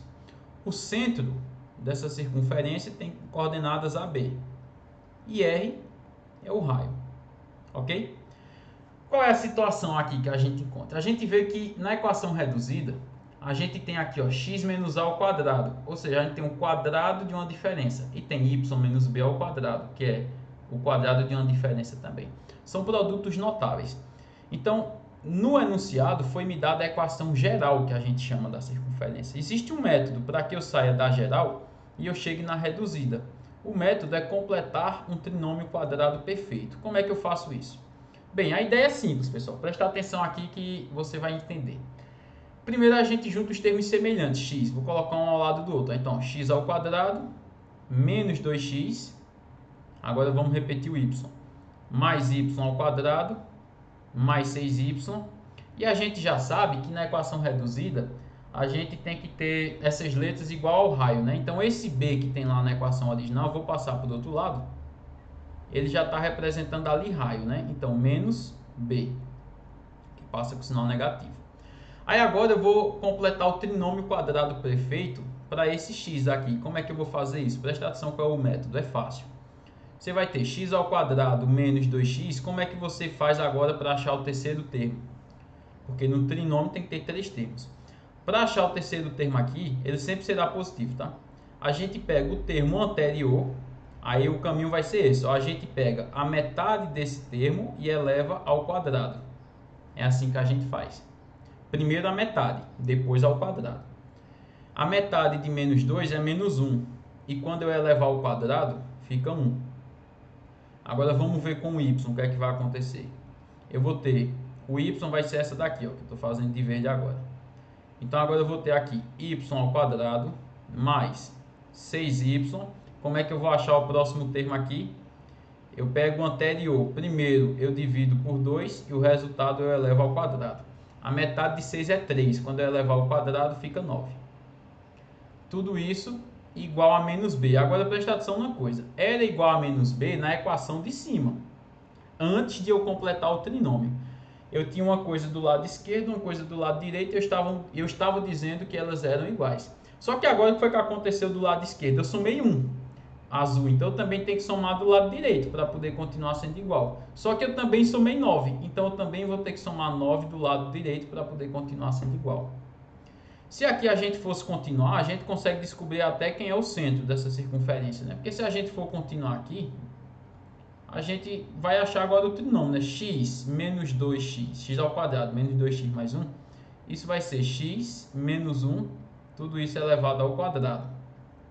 [SPEAKER 1] O centro dessa circunferência tem coordenadas AB e R é o raio, ok? Qual é a situação aqui que a gente encontra? A gente vê que na equação reduzida, a gente tem aqui, ó, x menos a ao quadrado, ou seja, a gente tem um quadrado de uma diferença, e tem y menos b ao quadrado, que é o quadrado de uma diferença também. São produtos notáveis. Então, no enunciado foi me dada a equação geral, que a gente chama da circunferência. Existe um método para que eu saia da geral e eu chegue na reduzida. O método é completar um trinômio quadrado perfeito. Como é que eu faço isso? Bem, a ideia é simples, pessoal. Presta atenção aqui que você vai entender. Primeiro a gente junta os termos semelhantes, x. Vou colocar um ao lado do outro. Então, x ao quadrado menos 2x. Agora vamos repetir o y. Mais y ao quadrado mais 6y. E a gente já sabe que na equação reduzida a gente tem que ter essas letras igual ao raio, né? Então esse b que tem lá na equação original, eu vou passar para o outro lado. Ele já está representando ali raio, né? Então menos b, que passa com sinal negativo. Aí agora eu vou completar o trinômio quadrado perfeito para esse x aqui. Como é que eu vou fazer isso? Presta atenção qual é o método, é fácil. Você vai ter x ao quadrado menos 2x. Como é que você faz agora para achar o terceiro termo? Porque no trinômio tem que ter 3 termos. Para achar o terceiro termo aqui, ele sempre será positivo, tá? A gente pega o termo anterior, aí o caminho vai ser esse. Ó, a gente pega a metade desse termo e eleva ao quadrado. É assim que a gente faz. Primeiro a metade, depois ao quadrado. A metade de menos 2 é menos 1. E quando eu elevar ao quadrado, fica 1. Agora vamos ver com o y o que é que vai acontecer. Eu vou ter, o y vai ser essa daqui, ó, que eu estou fazendo de verde agora. Então agora eu vou ter aqui y ao quadrado mais 6y. Como é que eu vou achar o próximo termo aqui? Eu pego o anterior, primeiro eu divido por 2 e o resultado eu elevo ao quadrado. A metade de 6 é 3, quando eu elevar ao quadrado fica 9. Tudo isso igual a menos b. Agora presta atenção numa coisa. Era igual a menos b na equação de cima, antes de eu completar o trinômio. Eu tinha uma coisa do lado esquerdo, uma coisa do lado direito, e eu estava dizendo que elas eram iguais. Só que agora o que foi que aconteceu do lado esquerdo? Eu somei 1, azul, então eu também tenho que somar do lado direito para poder continuar sendo igual. Só que eu também somei 9, então eu também vou ter que somar 9 do lado direito para poder continuar sendo igual. Se aqui a gente fosse continuar, a gente consegue descobrir até quem é o centro dessa circunferência, né? Porque se a gente for continuar aqui, a gente vai achar agora o trinômio, né? X menos 2x, x ao quadrado menos 2x mais 1. Isso vai ser x menos 1, tudo isso elevado ao quadrado,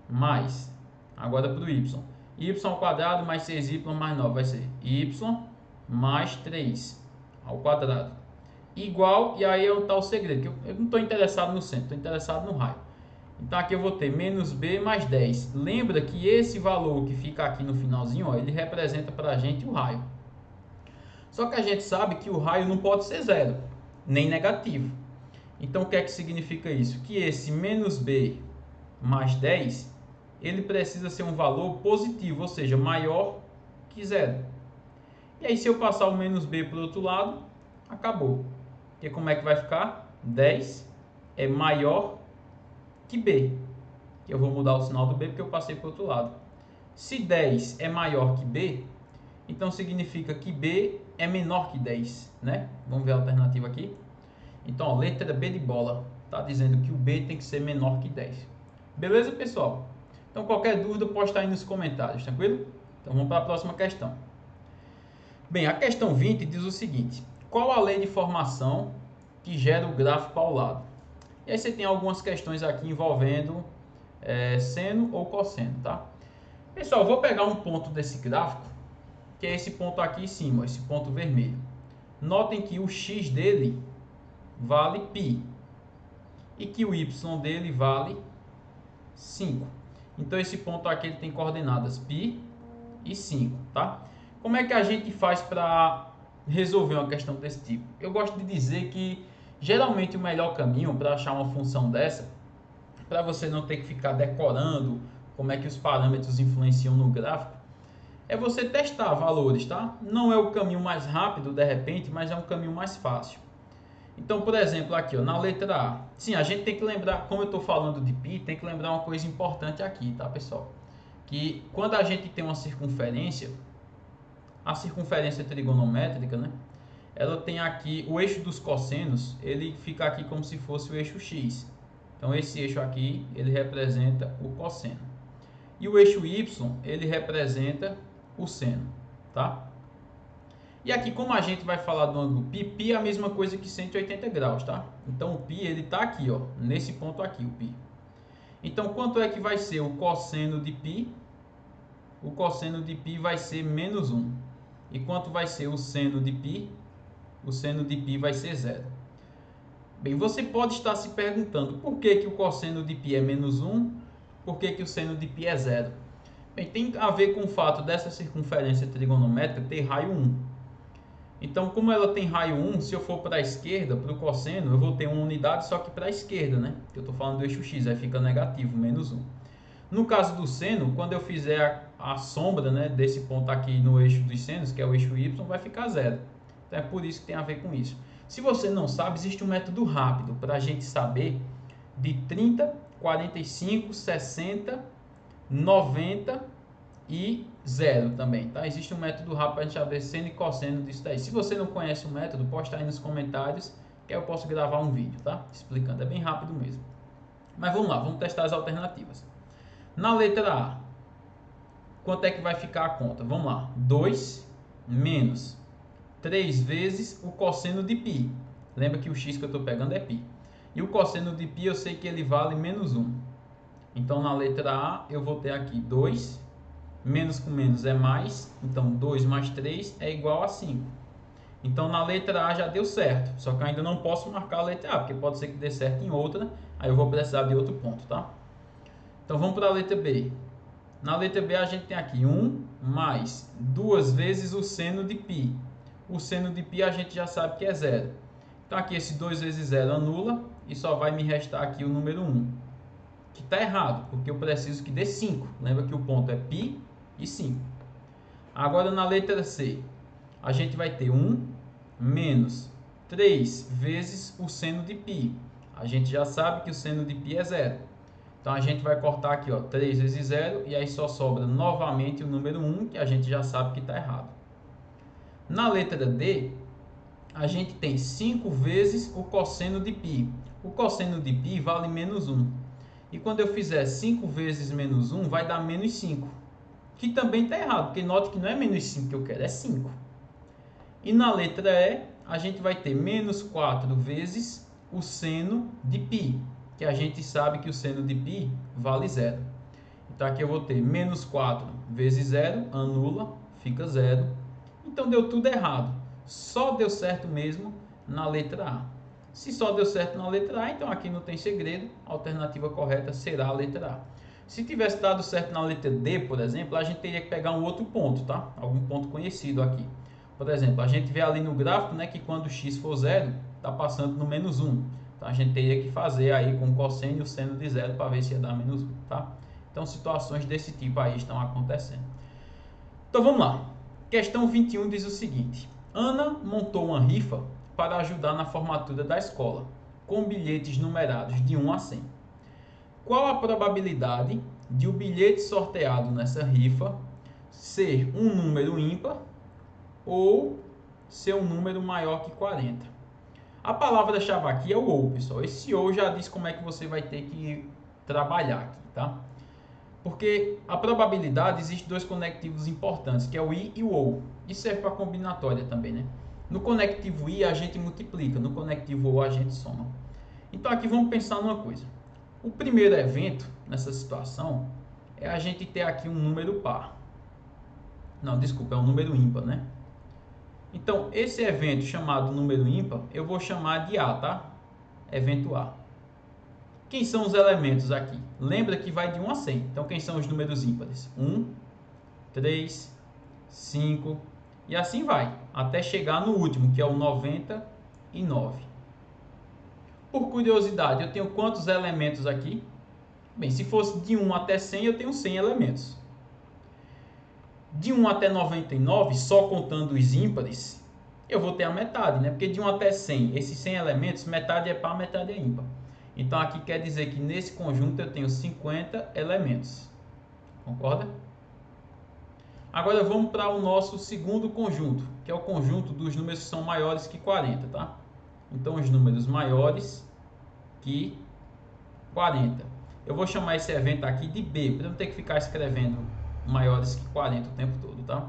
[SPEAKER 1] mais, agora para o y. Y ao quadrado mais 6y mais 9 vai ser y mais 3 ao quadrado. Igual, e aí está o segredo, que eu não estou interessado no centro, estou interessado no raio. Então aqui eu vou ter menos b mais 10. Lembra que esse valor que fica aqui no finalzinho, ó, ele representa para a gente o raio. Só que a gente sabe que o raio não pode ser zero, nem negativo. Então, o que é que significa isso? Que esse menos b mais 10, ele precisa ser um valor positivo, ou seja, maior que zero. E aí, se eu passar o menos b para o outro lado, acabou. Porque como é que vai ficar? 10 é maior que b. Eu vou mudar o sinal do b porque eu passei para o outro lado. Se 10 é maior que b, então significa que b é menor que 10, né? Vamos ver a alternativa aqui. Então, ó, letra B de bola, está dizendo que o b tem que ser menor que 10. Beleza, pessoal? Então, qualquer dúvida, posta aí nos comentários, tranquilo? Então, vamos para a próxima questão. Bem, a questão 20 diz o seguinte: qual a lei de formação que gera o gráfico ao lado? E aí você tem algumas questões aqui envolvendo seno ou cosseno, tá? Pessoal, eu vou pegar um ponto desse gráfico, que é esse ponto aqui em cima, esse ponto vermelho. Notem que o x dele vale π e que o y dele vale 5. Então esse ponto aqui ele tem coordenadas π e 5, tá? Como é que a gente faz para resolver uma questão desse tipo? Eu gosto de dizer que geralmente o melhor caminho para achar uma função dessa, para você não ter que ficar decorando como é que os parâmetros influenciam no gráfico, é você testar valores, tá? Não é o caminho mais rápido de repente, mas é um caminho mais fácil. Então, por exemplo, aqui ó, na letra A, sim, a gente tem que lembrar, como eu estou falando de π, tem que lembrar uma coisa importante aqui, tá, pessoal? Que quando a gente tem uma circunferência, a circunferência trigonométrica, né? Ela tem aqui o eixo dos cossenos, ele fica aqui como se fosse o eixo x. Então esse eixo aqui, ele representa o cosseno. E o eixo y, ele representa o seno, tá? E aqui, como a gente vai falar do ângulo π, π é a mesma coisa que 180 graus, tá? Então o π, ele tá aqui, ó, nesse ponto aqui, o π. Então quanto é que vai ser o cosseno de π? O cosseno de π vai ser menos 1. E quanto vai ser o seno de π? O seno de π vai ser 0. Bem, você pode estar se perguntando por que, que o cosseno de π é menos 1, por que, que o seno de π é 0. Bem, tem a ver com o fato dessa circunferência trigonométrica ter raio 1. Então, como ela tem raio 1, se eu for para a esquerda, para o cosseno, eu vou ter uma unidade só que para a esquerda, né? Que eu estou falando do eixo x, aí fica negativo, menos 1. No caso do seno, quando eu fizer a sombra, né, desse ponto aqui no eixo dos senos, que é o eixo y, vai ficar 0. Então é por isso que tem a ver com isso. Se você não sabe, existe um método rápido para a gente saber de 30, 45, 60, 90 e 0 também, tá? Existe um método rápido para a gente saber seno e cosseno disso daí. Se você não conhece o método, posta aí nos comentários que eu posso gravar um vídeo, tá? Explicando, é bem rápido mesmo. Mas vamos lá, vamos testar as alternativas. Na letra A, quanto é que vai ficar a conta? Vamos lá, 2 menos 3 vezes o cosseno de π. Lembra que o x que eu estou pegando é π. E o cosseno de π eu sei que ele vale menos 1. Então, na letra A, eu vou ter aqui 2. Menos com menos é mais. Então, 2 mais 3 é igual a 5. Então, na letra A já deu certo. Só que eu ainda não posso marcar a letra A, porque pode ser que dê certo em outra. Aí eu vou precisar de outro ponto, tá? Então, vamos para a letra B. Na letra B, a gente tem aqui 1 mais 2 vezes o seno de π. O seno de π a gente já sabe que é 0. Então, aqui esse 2 vezes 0 anula e só vai me restar aqui o número 1. Que está errado, porque eu preciso que dê 5. Lembra que o ponto é π e 5. Agora, na letra C, a gente vai ter 1 menos 3 vezes o seno de π. A gente já sabe que o seno de π é 0. Então, a gente vai cortar aqui, ó, 3 vezes 0, e aí só sobra novamente o número 1, que a gente já sabe que está errado. Na letra D, a gente tem 5 vezes o cosseno de π. O cosseno de π vale menos 1. E quando eu fizer 5 vezes menos 1, vai dar menos 5. Que também está errado, porque note que não é menos 5 que eu quero, é 5. E na letra E, a gente vai ter menos 4 vezes o seno de π, que a gente sabe que o seno de π vale 0. Então aqui eu vou ter menos 4 vezes 0, anula, fica 0. Então deu tudo errado. Só deu certo mesmo na letra A. Se só deu certo na letra A, então aqui não tem segredo. A alternativa correta será a letra A. Se tivesse dado certo na letra D, por exemplo, a gente teria que pegar um outro ponto, tá? Algum ponto conhecido aqui. Por exemplo, a gente vê ali no gráfico, né, que quando x for 0, está passando no menos 1. Então Então a gente teria que fazer aí com o cosseno e o seno de zero para ver se ia dar menos 1, tá? Então situações desse tipo aí estão acontecendo. Então vamos lá. Questão 21 diz o seguinte: Ana montou uma rifa para ajudar na formatura da escola, com bilhetes numerados de 1 a 100. Qual a probabilidade de o bilhete sorteado nessa rifa ser um número ímpar ou ser um número maior que 40? A palavra-chave aqui é o ou, pessoal. Esse ou já diz como é que você vai ter que trabalhar aqui, tá? Porque a probabilidade, existe dois conectivos importantes, que é o i e o ou. Isso serve para combinatória também, né? No conectivo i a gente multiplica, no conectivo ou a gente soma. Então aqui vamos pensar numa coisa. O primeiro evento nessa situação é a gente ter aqui um número par. Não, desculpa, é um número ímpar, né? Então, esse evento chamado número ímpar, eu vou chamar de A, tá? Evento A. Quem são os elementos aqui? Lembra que vai de 1 a 100. Então, quem são os números ímpares? 1, 3, 5 e assim vai, até chegar no último, que é o 99. Por curiosidade, eu tenho quantos elementos aqui? Bem, se fosse de 1 até 100, eu tenho 100 elementos. De 1 até 99, só contando os ímpares, eu vou ter a metade, né? Porque de 1 até 100, esses 100 elementos, metade é par, metade é ímpar. Então aqui quer dizer que nesse conjunto eu tenho 50 elementos. Concorda? Agora vamos para o nosso segundo conjunto, que é o conjunto dos números que são maiores que 40, tá? Então os números maiores que 40. Eu vou chamar esse evento aqui de B, para não ter que ficar escrevendo maiores que 40 o tempo todo, tá?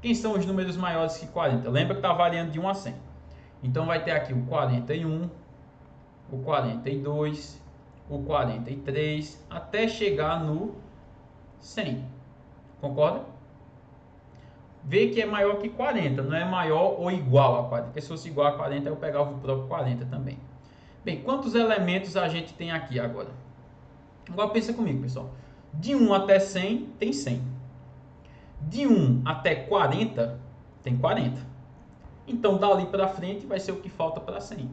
[SPEAKER 1] Quem são os números maiores que 40? Lembra que está variando de 1 a 100. Então vai ter aqui o 41, o 42, o 43, até chegar no 100. Concorda? Vê que é maior que 40, não é maior ou igual a 40. Porque se fosse igual a 40, eu pegava o próprio 40 também. Bem, quantos elementos a gente tem aqui agora? Agora pensa comigo, pessoal. De 1 até 100, tem 100. De 1 até 40, tem 40. Então, dali para frente, vai ser o que falta para 100.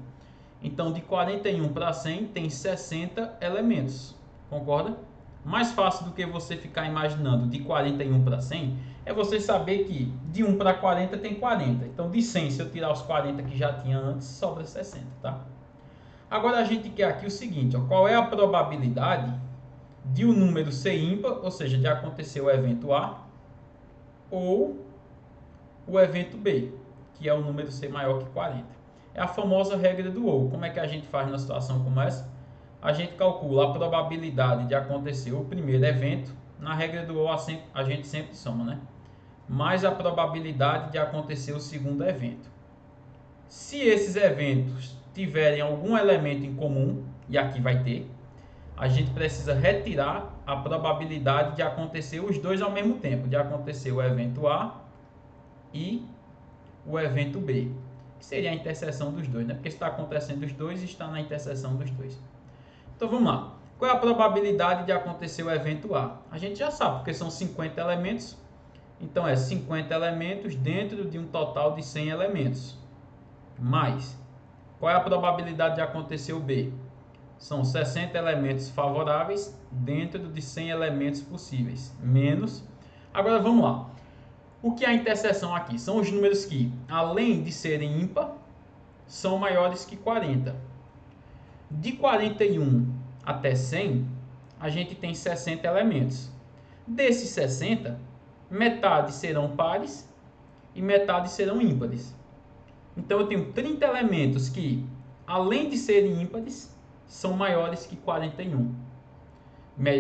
[SPEAKER 1] Então, de 41 para 100, tem 60 elementos. Concorda? Mais fácil do que você ficar imaginando de 41 para 100, é você saber que de 1 para 40 tem 40. Então, de 100, se eu tirar os 40 que já tinha antes, sobra 60, tá? Agora, a gente quer aqui o seguinte, ó, qual é a probabilidade de o número ser ímpar, ou seja, de acontecer o evento A, ou o evento B, que é o número ser maior que 40. É a famosa regra do ou. Como é que a gente faz numa situação como essa? A gente calcula a probabilidade de acontecer o primeiro evento. Na regra do ou a gente sempre soma, né? Mais a probabilidade de acontecer o segundo evento. Se esses eventos tiverem algum elemento em comum, e aqui vai ter, a gente precisa retirar a probabilidade de acontecer os dois ao mesmo tempo, de acontecer o evento A e o evento B, que seria a interseção dos dois, né? Porque está acontecendo os dois e está na interseção dos dois. Então vamos lá. Qual é a probabilidade de acontecer o evento A? A gente já sabe, porque são 50 elementos. Então é 50 elementos dentro de um total de 100 elementos. Mais, qual é a probabilidade de acontecer o B? São 60 elementos favoráveis dentro de 100 elementos possíveis. Menos. Agora vamos lá. O que é a interseção aqui? São os números que, além de serem ímpar, são maiores que 40. De 41 até 100, a gente tem 60 elementos. Desses 60, metade serão pares e metade serão ímpares. Então eu tenho 30 elementos que, além de serem ímpares, são maiores que 41.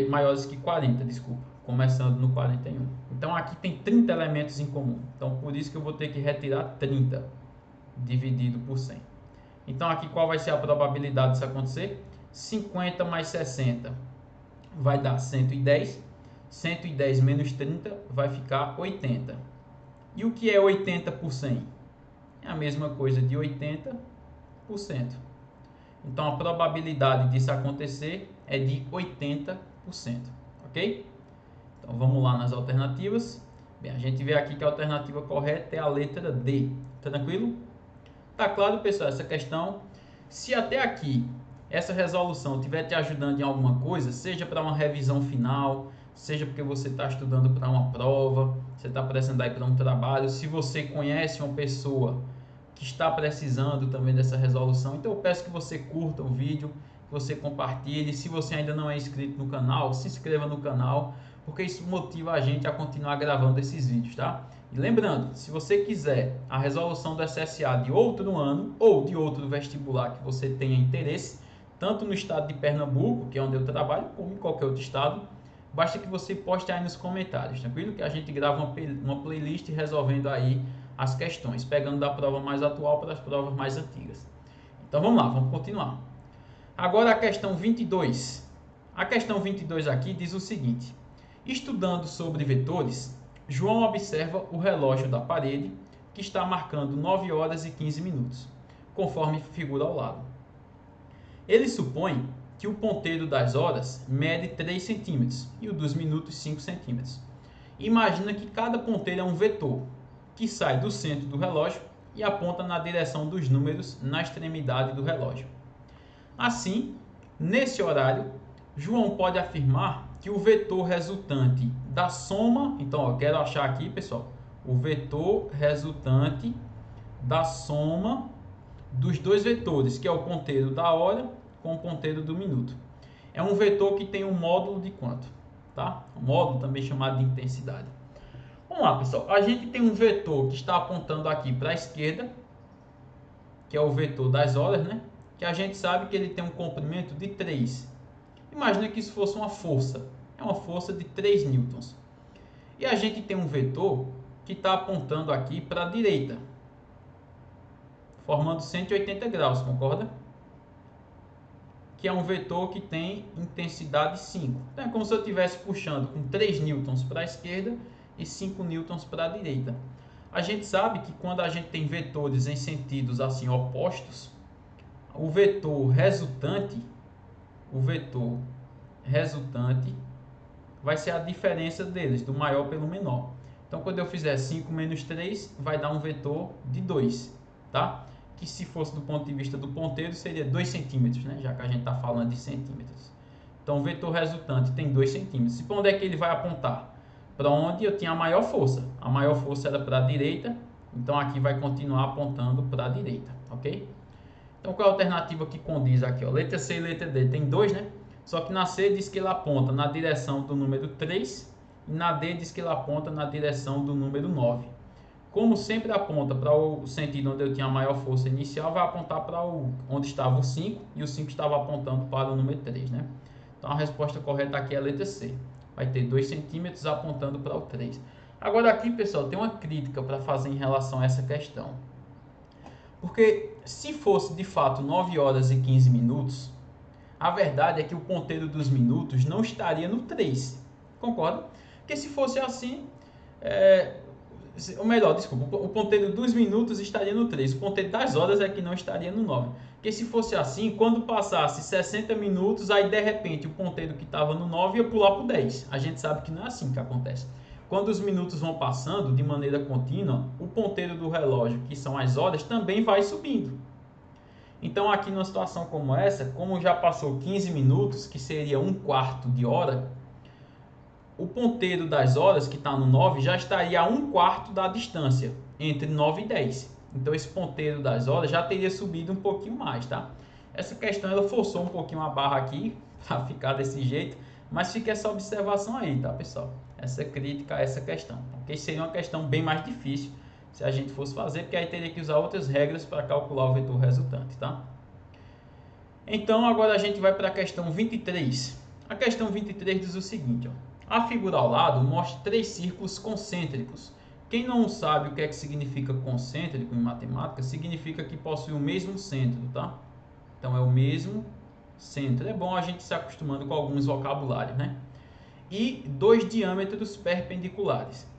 [SPEAKER 1] Maiores que 40, desculpa. Começando no 41. Então aqui tem 30 elementos em comum. Então por isso que eu vou ter que retirar 30 dividido por 100. Então aqui qual vai ser a probabilidade disso acontecer? 50 mais 60 vai dar 110. 110 menos 30 vai ficar 80. E o que é 80 por 100? É a mesma coisa de 80%. Então a probabilidade disso acontecer é de 80%. Ok? Então vamos lá nas alternativas. Bem, a gente vê aqui que a alternativa correta é a letra D. Tranquilo? Tá claro, pessoal, essa questão. Se até aqui essa resolução estiver te ajudando em alguma coisa, seja para uma revisão final, seja porque você está estudando para uma prova, você está precisando ir para um trabalho, se você conhece uma pessoa que está precisando também dessa resolução, então eu peço que você curta o vídeo, que você compartilhe. Se você ainda não é inscrito no canal, se inscreva no canal, porque isso motiva a gente a continuar gravando esses vídeos, tá? E lembrando, se você quiser a resolução do SSA de outro ano ou de outro vestibular que você tenha interesse, tanto no estado de Pernambuco, que é onde eu trabalho, como em qualquer outro estado, basta que você poste aí nos comentários, tranquilo? Que a gente grava uma playlist resolvendo aí as questões, pegando da prova mais atual para as provas mais antigas. Então vamos lá, vamos continuar. Agora a questão 22. A questão 22 aqui diz o seguinte: estudando sobre vetores, João observa o relógio da parede que está marcando 9 horas e 15 minutos, conforme figura ao lado. Ele supõe que o ponteiro das horas mede 3 centímetros e o dos minutos 5 centímetros. Imagina que cada ponteiro é um vetor que sai do centro do relógio e aponta na direção dos números na extremidade do relógio. Assim, nesse horário, João pode afirmar que o vetor resultante da soma, então eu quero achar aqui, pessoal, o vetor resultante da soma dos dois vetores, que é o ponteiro da hora com o ponteiro do minuto. É um vetor que tem um módulo de quanto? Tá? Um módulo também chamado de intensidade. Vamos lá, pessoal. A gente tem um vetor que está apontando aqui para a esquerda, que é o vetor das horas, né? Que a gente sabe que ele tem um comprimento de 3. Imagina que isso fosse uma força. É uma força de 3 newtons. E a gente tem um vetor que está apontando aqui para a direita, formando 180 graus, concorda? Que é um vetor que tem intensidade 5. Então é como se eu estivesse puxando com 3 newtons para a esquerda e 5 newtons para a direita. A gente sabe que quando a gente tem vetores em sentidos assim opostos, o vetor resultante vai ser a diferença deles, do maior pelo menor. Então quando eu fizer 5 menos 3, vai dar um vetor de 2, tá? Que se fosse do ponto de vista do ponteiro, seria 2 centímetros, né? Já que a gente está falando de centímetros. Então o vetor resultante tem 2 centímetros. E para onde é que ele vai apontar? Para onde eu tinha a maior força. A maior força era para a direita, então aqui vai continuar apontando para a direita, ok? Então qual é a alternativa que condiz aqui? Ó? Letra C e letra D tem 2, né? Só que na C diz que ele aponta na direção do número 3 e na D diz que ele aponta na direção do número 9. Como sempre aponta para o sentido onde eu tinha a maior força inicial, vai apontar para onde estava o 5 e o 5 estava apontando para o número 3, né? Então a resposta correta aqui é a letra C. Vai ter 2 centímetros apontando para o 3. Agora aqui, pessoal, tem uma crítica para fazer em relação a essa questão. Porque se fosse de fato 9 horas e 15 minutos, a verdade é que o ponteiro dos minutos não estaria no 3. Concorda? Porque se fosse assim, ou melhor, desculpa, o ponteiro dos minutos estaria no 3. O ponteiro das horas é que não estaria no 9. Porque se fosse assim, quando passasse 60 minutos, aí de repente o ponteiro que estava no 9 ia pular para o 10. A gente sabe que não é assim que acontece. Quando os minutos vão passando de maneira contínua, o ponteiro do relógio, que são as horas, também vai subindo. Então aqui numa situação como essa, como já passou 15 minutos, que seria 1/4 de hora, o ponteiro das horas, que está no 9, já estaria a 1/4 da distância, entre 9 e 10. Então esse ponteiro das horas já teria subido um pouquinho mais, tá? Essa questão ela forçou um pouquinho a barra aqui, para ficar desse jeito, mas fica essa observação aí, tá, pessoal? Essa crítica a essa questão, porque seria uma questão bem mais difícil se a gente fosse fazer, porque aí teria que usar outras regras para calcular o vetor resultante, tá? Então agora a gente vai para a questão 23. A questão 23 diz o seguinte, ó: a figura ao lado mostra 3 círculos concêntricos. Quem não sabe o que é que significa concêntrico em matemática, significa que possui o mesmo centro, tá? Então é o mesmo centro. É bom a gente se acostumando com alguns vocabulários, né? E 2 diâmetros perpendiculares.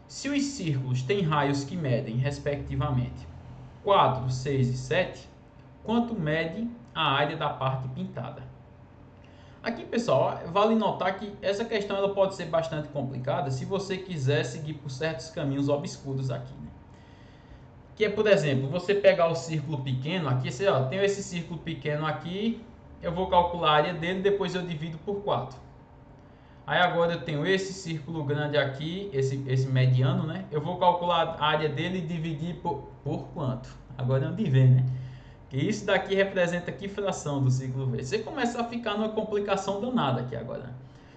[SPEAKER 1] Se os círculos têm raios que medem, respectivamente, 4, 6 e 7, quanto mede a área da parte pintada? Aqui, pessoal, vale notar que essa questão ela pode ser bastante complicada se você quiser seguir por certos caminhos obscuros aqui, né? Que é, por exemplo, você pegar o círculo pequeno aqui, você, ó, tem esse círculo pequeno aqui, eu vou calcular a área dele, depois eu divido por 4. Aí agora eu tenho esse círculo grande aqui, esse mediano, né? Eu vou calcular a área dele e dividir por quanto? Agora é onde vem, né? Que isso daqui representa que fração do círculo verde? Você começa a ficar numa complicação danada aqui agora, né?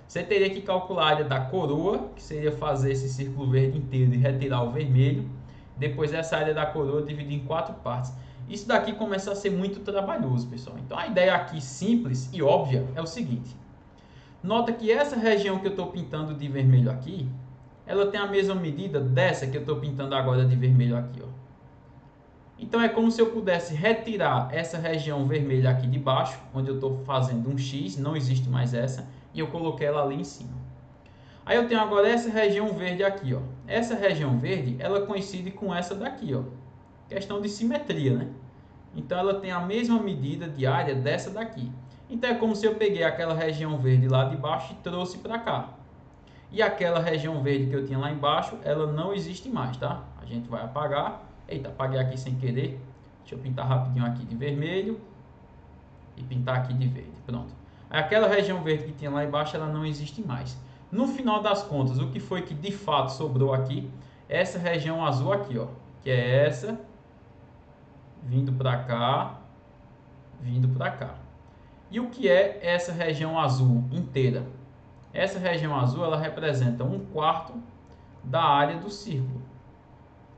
[SPEAKER 1] Você teria que calcular a área da coroa, que seria fazer esse círculo verde inteiro e retirar o vermelho. Depois essa área da coroa dividir em 4 partes. Isso daqui começa a ser muito trabalhoso, pessoal. Então a ideia aqui simples e óbvia é o seguinte. Nota que essa região que eu estou pintando de vermelho aqui, ela tem a mesma medida dessa que eu estou pintando agora de vermelho aqui, ó. Então é como se eu pudesse retirar essa região vermelha aqui de baixo, onde eu estou fazendo um X, não existe mais essa, e eu coloquei ela ali em cima. Aí eu tenho agora essa região verde aqui, ó. Essa região verde, ela coincide com essa daqui, ó. Questão de simetria, né? Então ela tem a mesma medida de área dessa daqui. Então é como se eu peguei aquela região verde lá de baixo e trouxe para cá. E aquela região verde que eu tinha lá embaixo, ela não existe mais, tá? A gente vai apagar. Eita, apaguei aqui sem querer. Deixa eu pintar rapidinho aqui de vermelho. E pintar aqui de verde. Pronto. Aquela região verde que tinha lá embaixo, ela não existe mais. No final das contas, o que foi que de fato sobrou aqui? Essa região azul aqui, ó. Que é essa. Vindo para cá. Vindo para cá. E o que é essa região azul inteira? Essa região azul, ela representa 1/4 da área do círculo.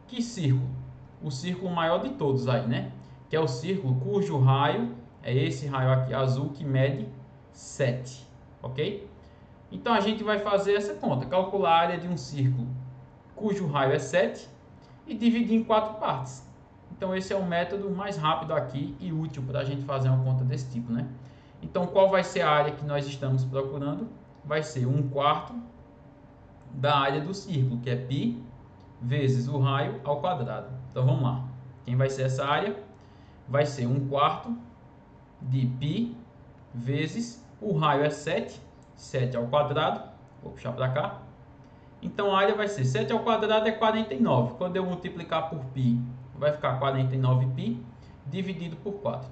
[SPEAKER 1] Que círculo? O círculo maior de todos aí, né? Que é o círculo cujo raio é esse raio aqui azul que mede 7, ok? Então a gente vai fazer essa conta, calcular a área de um círculo cujo raio é 7 e dividir em 4 partes. Então esse é o método mais rápido aqui e útil para a gente fazer uma conta desse tipo, né? Então qual vai ser a área que nós estamos procurando? Vai ser 1/4 da área do círculo, que é π vezes o raio ao quadrado. Então vamos lá. Quem vai ser essa área? Vai ser 1/4 de π vezes o raio é 7, 7 ao quadrado. Vou puxar para cá. Então a área vai ser 7 ao quadrado é 49. Quando eu multiplicar por π, vai ficar 49π dividido por 4.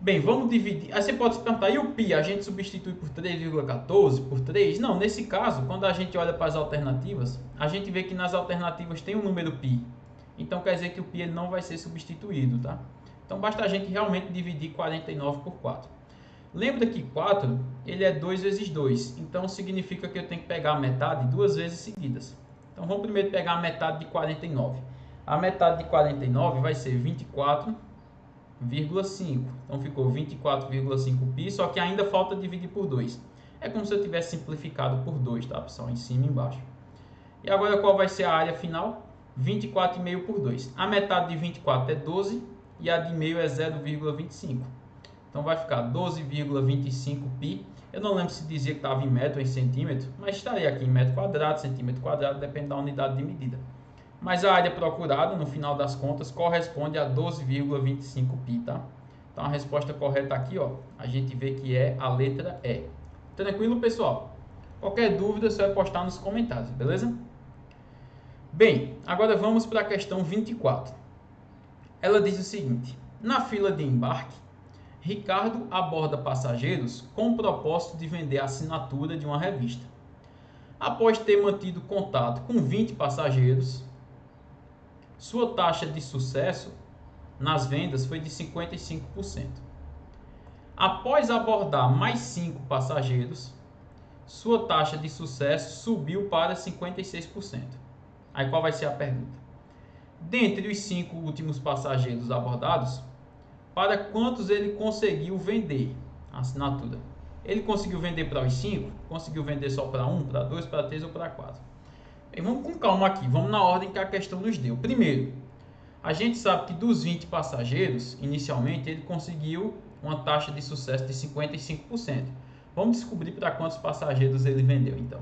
[SPEAKER 1] Bem, vamos dividir. Aí você pode se perguntar, e o π? A gente substitui por 3,14, por 3? Não, nesse caso, quando a gente olha para as alternativas, a gente vê que nas alternativas tem o número π. Então quer dizer que o π ele não vai ser substituído, tá? Então basta a gente realmente dividir 49 por 4. Lembra que 4 ele é 2 vezes 2. Então significa que eu tenho que pegar a metade 2 vezes seguidas. Então vamos primeiro pegar a metade de 49. A metade de 49 vai ser 24,5. Então ficou 24,5π, só que ainda falta dividir por 2. É como se eu tivesse simplificado por 2, tá, pessoal? Em cima e embaixo. E agora qual vai ser a área final? 24,5 por 2. A metade de 24 é 12 e a de meio é 0,25. Então vai ficar 12,25π. Eu não lembro se dizia que estava em metro ou em centímetro, mas estaria aqui em metro quadrado, centímetro quadrado, depende da unidade de medida. Mas a área procurada, no final das contas, corresponde a 12,25π, tá? Então a resposta correta aqui, ó, a gente vê que é a letra E. Tranquilo, pessoal? Qualquer dúvida, você vai postar nos comentários, beleza? Bem, agora vamos para a questão 24. Ela diz o seguinte: na fila de embarque, Ricardo aborda passageiros com o propósito de vender a assinatura de uma revista. Após ter mantido contato com 20 passageiros, sua taxa de sucesso nas vendas foi de 55%. Após abordar mais 5 passageiros, sua taxa de sucesso subiu para 56%. Aí qual vai ser a pergunta? Dentre os 5 últimos passageiros abordados, para quantos ele conseguiu vender a assinatura? Ele conseguiu vender para os 5? Conseguiu vender só para 1, para 2, para 3 ou para 4? Bem, vamos com calma aqui, vamos na ordem que a questão nos deu. Primeiro, a gente sabe que dos 20 passageiros, inicialmente, ele conseguiu uma taxa de sucesso de 55%. Vamos descobrir para quantos passageiros ele vendeu, então.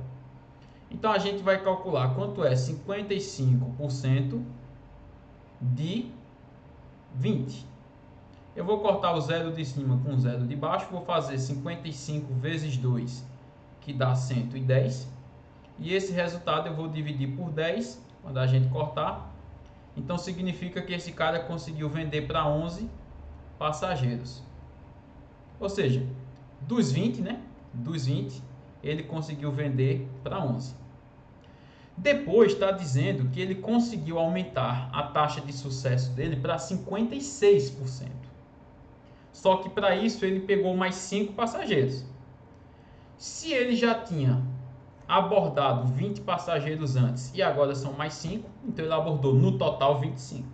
[SPEAKER 1] Então, a gente vai calcular quanto é 55% de 20. Eu vou cortar o zero de cima com o zero de baixo, vou fazer 55 vezes 2, que dá 110. E esse resultado eu vou dividir por 10, quando a gente cortar, Então significa que esse cara conseguiu vender para 11 passageiros. Ou seja, dos 20, né? Dos 20, ele conseguiu vender para 11. Depois está dizendo que ele conseguiu aumentar a taxa de sucesso dele para 56%. Só que para isso ele pegou mais 5 passageiros. Se ele já tinha abordado 20 passageiros antes e agora são mais 5, então ele abordou no total 25.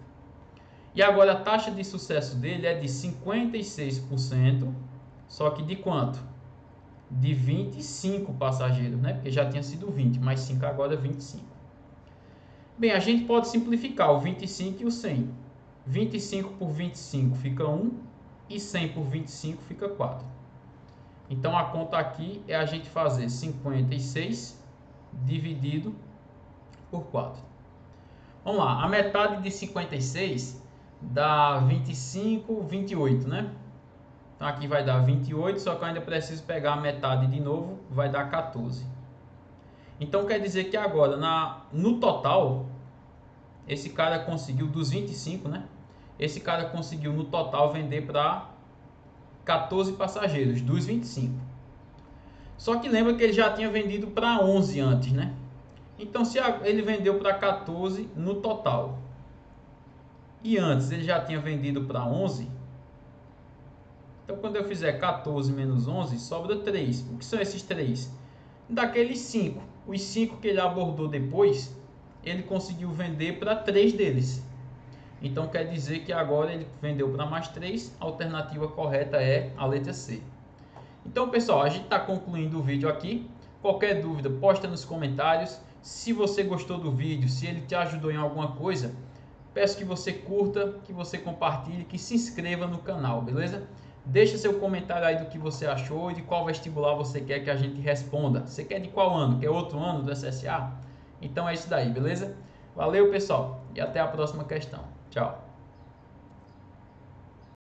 [SPEAKER 1] E agora a taxa de sucesso dele é de 56%, só que de quanto? De 25 passageiros, né? Porque já tinha sido 20, mais 5 agora é 25. Bem, a gente pode simplificar o 25 e o 100. 25 por 25 fica 1 e 100 por 25 fica 4. Então a conta aqui é a gente fazer 56 dividido por 4. Vamos lá, a metade de 56 dá 25, 28, né? Então aqui vai dar 28, só que eu ainda preciso pegar a metade de novo, vai dar 14. Então quer dizer que agora, no total, esse cara conseguiu, dos 25, né? Esse cara conseguiu no total vender para 14 passageiros, dos 25. Só que lembra que ele já tinha vendido para 11 antes, né? Então se ele vendeu para 14 no total, e antes ele já tinha vendido para 11, então quando eu fizer 14 menos 11, sobra 3. O que são esses 3? Daqueles 5. Os 5 que ele abordou depois, ele conseguiu vender para 3 deles. Então quer dizer que agora ele vendeu para mais 3. A alternativa correta é a letra C. Então pessoal, a gente está concluindo o vídeo aqui. Qualquer dúvida, posta nos comentários. Se você gostou do vídeo, se ele te ajudou em alguma coisa, peço que você curta, que você compartilhe, que se inscreva no canal, beleza? Deixa seu comentário aí do que você achou e de qual vestibular você quer que a gente responda. Você quer de qual ano? Quer outro ano do SSA? Então é isso daí, beleza? Valeu, pessoal, e até a próxima questão. Tchau.